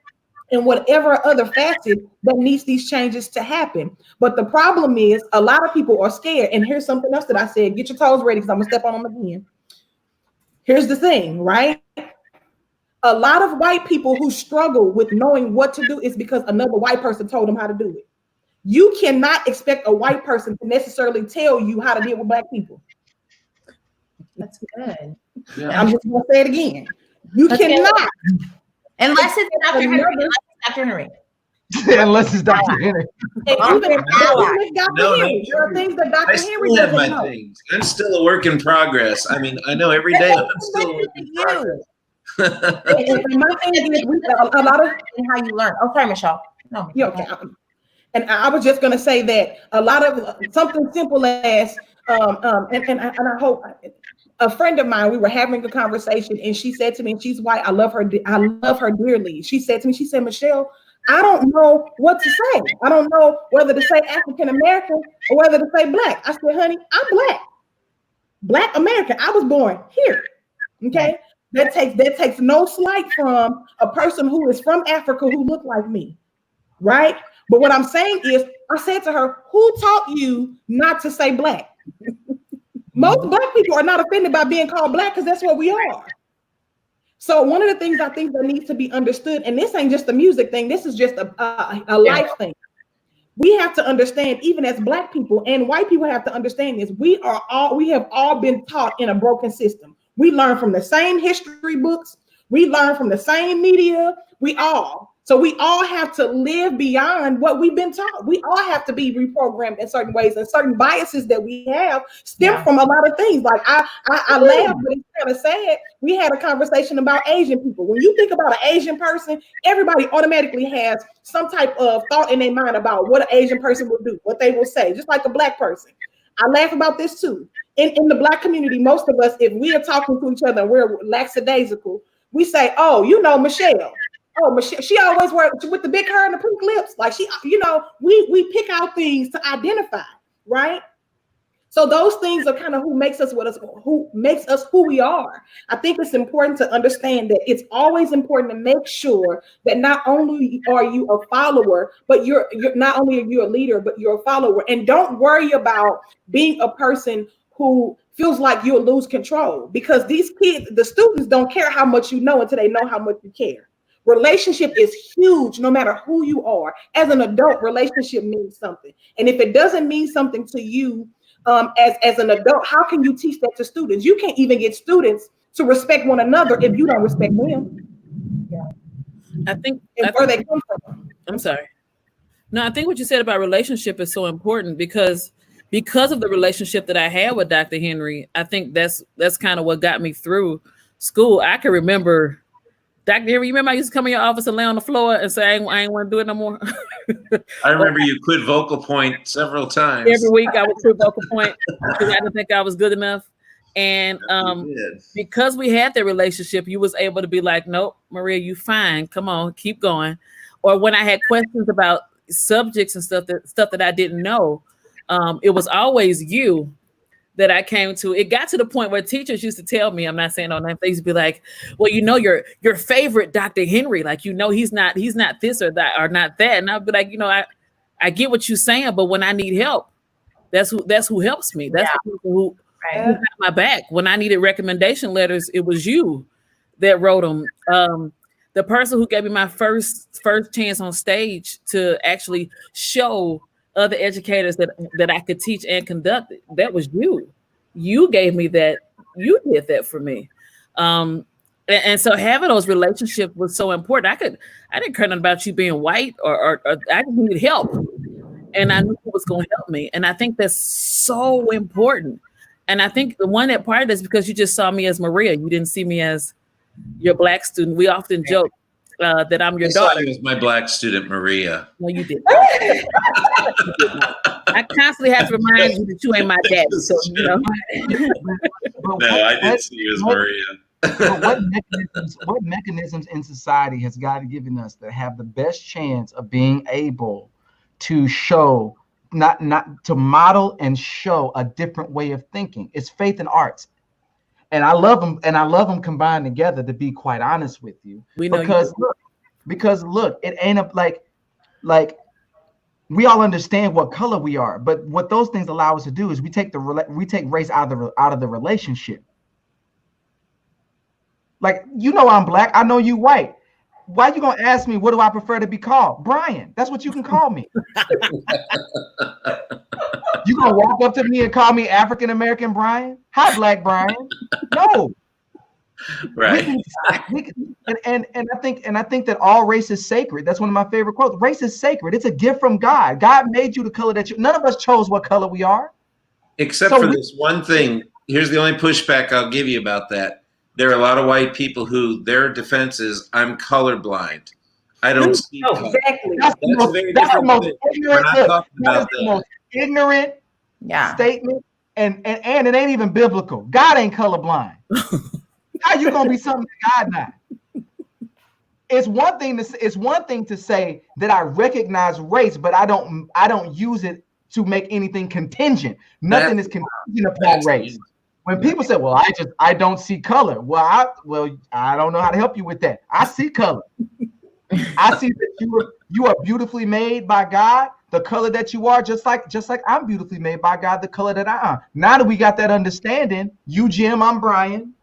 and whatever other facet that needs these changes to happen. But the problem is, a lot of people are scared. And here's something else that I said: get your toes ready, because I'm gonna step on them again. Here's the thing, right? A lot of white people who struggle with knowing what to do is because another white person told them how to do it. You cannot expect a white person to necessarily tell you how to deal with Black people. That's good. Yeah. I'm just gonna say it again. You cannot. Unless it's Dr. Henry. Unless it's Dr. Henry. And even if Dr. Henry, there are things that Dr. Henry doesn't know. Things. I'm still a work in progress. I mean, I know every day I'm still a work in progress. And my thing is, a lot of how you learn. Okay, Michelle. No, yeah, okay. And I was just going to say that a lot of something simple as and I hope. A friend of mine, we were having a conversation, and she said to me, and she's white, I love her dearly. She said to me, she said, Michelle, I don't know what to say. I don't know whether to say African American or whether to say black. I said, honey, I'm black. Black American. I was born here. Okay. That takes no slight from a person who is from Africa who look like me. Right. But what I'm saying is, I said to her, who taught you not to say black? Most black people are not offended by being called black because that's what we are. So one of the things I think that needs to be understood, and this ain't just a music thing, this is just a life thing. We have to understand, even as black people and white people have to understand this, we have all been taught in a broken system. We learn from the same history books, we learn from the same media, so we all have to live beyond what we've been taught. We all have to be reprogrammed in certain ways, and certain biases that we have stem from a lot of things. Like I laugh, but it's kind of sad. We had a conversation about Asian people. When you think about an Asian person, everybody automatically has some type of thought in their mind about what an Asian person will do, what they will say, just like a black person. I laugh about this too. In the black community, most of us, if we are talking to each other and we're lackadaisical, we say, oh, you know, Michelle. Oh, Michelle, she always works with the big hair and the pink lips. Like she, you know, we pick out things to identify, right? So those things are kind of who makes us who we are. I think it's important to understand that it's always important to make sure that not only are you a follower, but you're not only are you a leader, but you're a follower. And don't worry about being a person who feels like you'll lose control, because these kids, the students, don't care how much you know until they know how much you care. Relationship is huge, no matter who you are. As an adult, relationship means something. And if it doesn't mean something to you as an adult, how can you teach that to students? You can't even get students to respect one another if you don't respect them. I think where they come from. I'm sorry. No, I think what you said about relationship is so important because of the relationship that I had with Dr. Henry. I think that's kind of what got me through school. I can remember Dr. Henry, you remember I used to come in your office and lay on the floor and say, I ain't want to do it no more? I remember you quit vocal point several times. Every week I would quit vocal point because I didn't think I was good enough. And because we had that relationship, you was able to be like, nope, Maria, you fine. Come on, keep going. Or when I had questions about subjects and stuff that I didn't know, it was always you that I came to. It got to the point where teachers used to tell me, I'm not saying all that, they used to be like, well, you know, your favorite Dr. Henry, like, you know, he's not this or that or not that. And I'd be like, you know, I get what you're saying, but when I need help, that's who helps me. That's the people who got my back. When I needed recommendation letters, it was you that wrote them. The person who gave me my first chance on stage to actually show other educators that I could teach and conduct, that was you. You gave me that. You did that for me. And so having those relationships was so important. I didn't care nothing about you being white or I just needed help. And I knew it was going to help me. And I think that's so important. And I think the one that part of this is because you just saw me as Maria. You didn't see me as your black student. We often joke that I'm your daughter. I saw you as my black student, Maria. No, you didn't. I constantly have to remind you that you ain't my daddy. So, you know. No, I did see you as Maria. What mechanisms in society has God given us that have the best chance of being able to show, not to model and show a different way of thinking? It's faith and arts. And I love them combined together, to be quite honest with you. Because look, it ain't like we all understand what color we are, but what those things allow us to do is we take race out of the relationship. Like, you know, I'm black, I know you white. Why you gonna ask me what do I prefer to be called? Brian. That's what you can call me. You gonna walk up to me and call me African American Brian? Hi, Black Brian. No. Right. And I think that all race is sacred. That's one of my favorite quotes. Race is sacred. It's a gift from God. God made you the color that you. None of us chose what color we are. Except for this one thing. Here's the only pushback I'll give you about that. There are a lot of white people who their defense is, I'm colorblind. I don't see color. Exactly. That's the most ignorant statement, and it ain't even biblical. God ain't colorblind. How you gonna be something that God not? it's one thing to say that I recognize race, but I don't use it to make anything contingent. Nothing is contingent upon race. When people say, "Well, I don't see color," I don't know how to help you with that. I see color. I see that you are beautifully made by God. The color that you are, just like I'm beautifully made by God. The color that I am. Now that we got that understanding, you Jim, I'm Brian.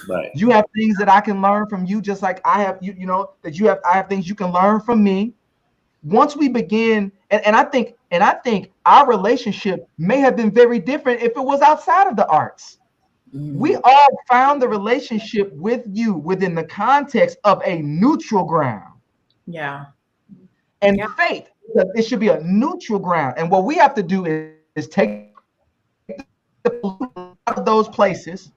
Right. You have things that I can learn from you, just like I have I have things you can learn from me. Once we begin, and I think our relationship may have been very different if it was outside of the arts. We all found the relationship with you within the context of a neutral ground. Yeah. And faith, it should be a neutral ground. And what we have to do is take out of those places.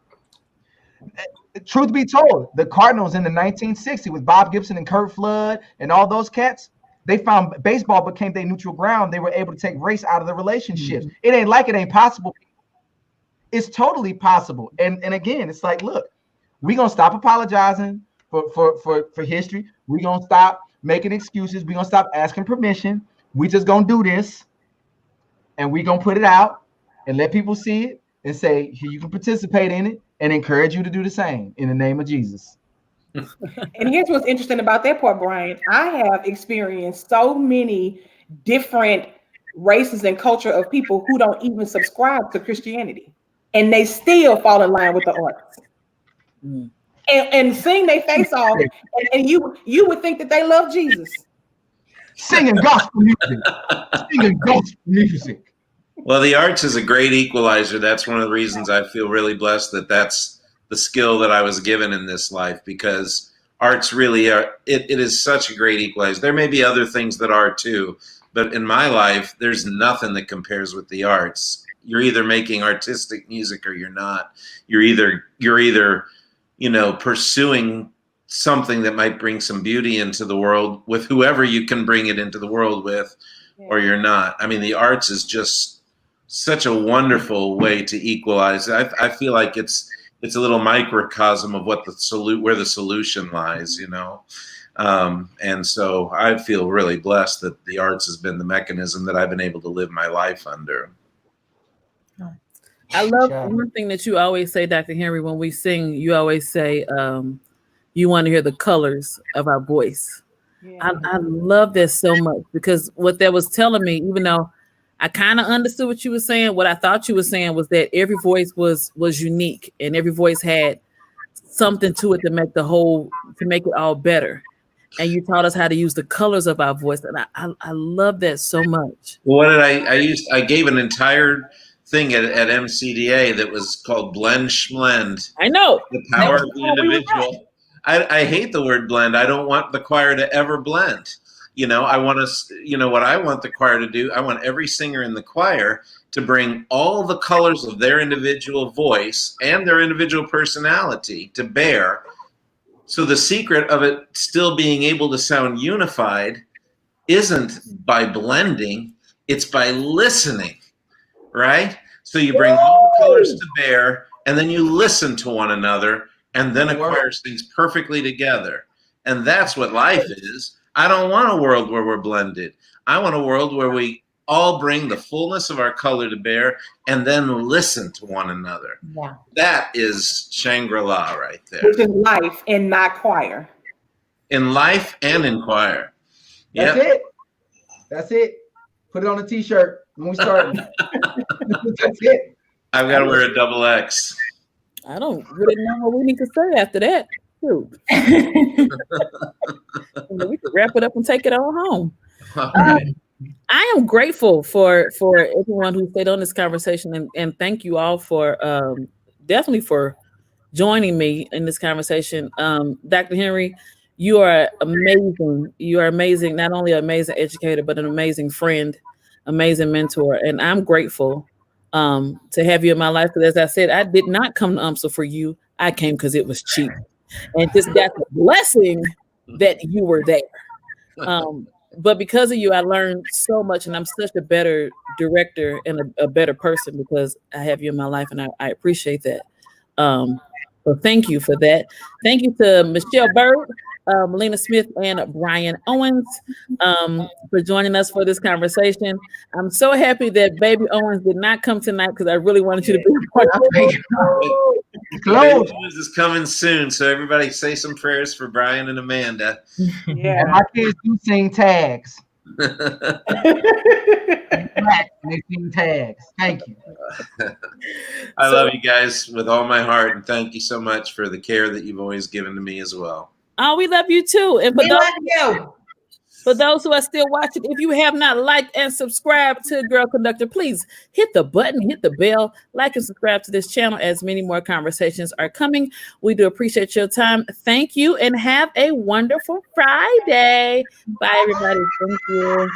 Truth be told, the Cardinals in the 1960s with Bob Gibson and Curt Flood and all those cats, they found baseball became their neutral ground. They were able to take race out of the relationships. It ain't like it ain't possible. It's totally possible. And again, it's like, look, we're gonna stop apologizing for history. We're gonna stop making excuses. We're gonna stop asking permission. We just gonna do this, and we're gonna put it out and let people see it and say, here, you can participate in it, and encourage you to do the same in the name of Jesus. And here's what's interesting about that part, Brian. I have experienced so many different races and culture of people who don't even subscribe to Christianity, and they still fall in line with the arts. And sing their face off, and you would think that they love Jesus. Singing gospel music. Singing gospel music. Well, the arts is a great equalizer. That's one of the reasons I feel really blessed that that's the skill that I was given in this life, because arts really are, it is such a great equalizer. There may be other things that are too, but in my life, there's nothing that compares with the arts. You're either making artistic music or you're not. You're either, pursuing something that might bring some beauty into the world with whoever you can bring it into the world with, or you're not. I mean, the arts is just such a wonderful way to equalize. I feel like it's a little microcosm of what where the solution lies, and so I feel really blessed that the arts has been the mechanism that I've been able to live my life under. I love one thing that you always say, Dr. Henry, when we sing, you always say you want to hear the colors of our voice. Yeah. I love that so much, because what that was telling me, even though I kind of understood what you were saying, what I thought you were saying was that every voice was unique, and every voice had something to it to make it all better. And you taught us how to use the colors of our voice, and I love that so much. Well, what did I gave an entire thing at MCDA that was called Blend Schmlend. I know. The power of the individual. I hate the word blend. I don't want the choir to ever blend. I want to, what I want the choir to do, I want every singer in the choir to bring all the colors of their individual voice and their individual personality to bear. So the secret of it still being able to sound unified isn't by blending, it's by listening, right? So you bring all the colors to bear, and then you listen to one another, and then a choir sings perfectly together. And that's what life is. I don't want a world where we're blended. I want a world where we all bring the fullness of our color to bear and then listen to one another. Yeah. That is Shangri-La right there. Which is life and not choir. In life and in choir. That's it. That's it. Put it on a t-shirt when we start. That's it. I've got to wear a double X. I don't really know what we need to say after that. We could wrap it up and take it all home. I am grateful for everyone who stayed on this conversation, and thank you all for definitely for joining me in this conversation. Dr. Henry, you are amazing. You are amazing, not only an amazing educator, but an amazing friend, amazing mentor. And I'm grateful to have you in my life, because as I said, I did not come to UMSL for you. I came because it was cheap. And just got the blessing that you were there. But because of you, I learned so much, and I'm such a better director and a better person because I have you in my life, and I appreciate that. So thank you for that. Thank you to Michelle Byrd Malena Smith and Brian Owens for joining us for this conversation. I'm so happy that Baby Owens did not come tonight because I really wanted you to be part of it. Close. This is coming soon, so everybody say some prayers for Brian and Amanda. Yeah. And my kids do sing tags. They sing tags. Thank you. I love you guys with all my heart, and thank you so much for the care that you've always given to me as well. Oh, we love you too. And We love you. for those who are still watching, if you have not liked and subscribed to Girl Conductor, please hit the button, hit the bell, like and subscribe to this channel as many more conversations are coming. We do appreciate your time. Thank you and have a wonderful Friday. Bye, everybody. Thank you.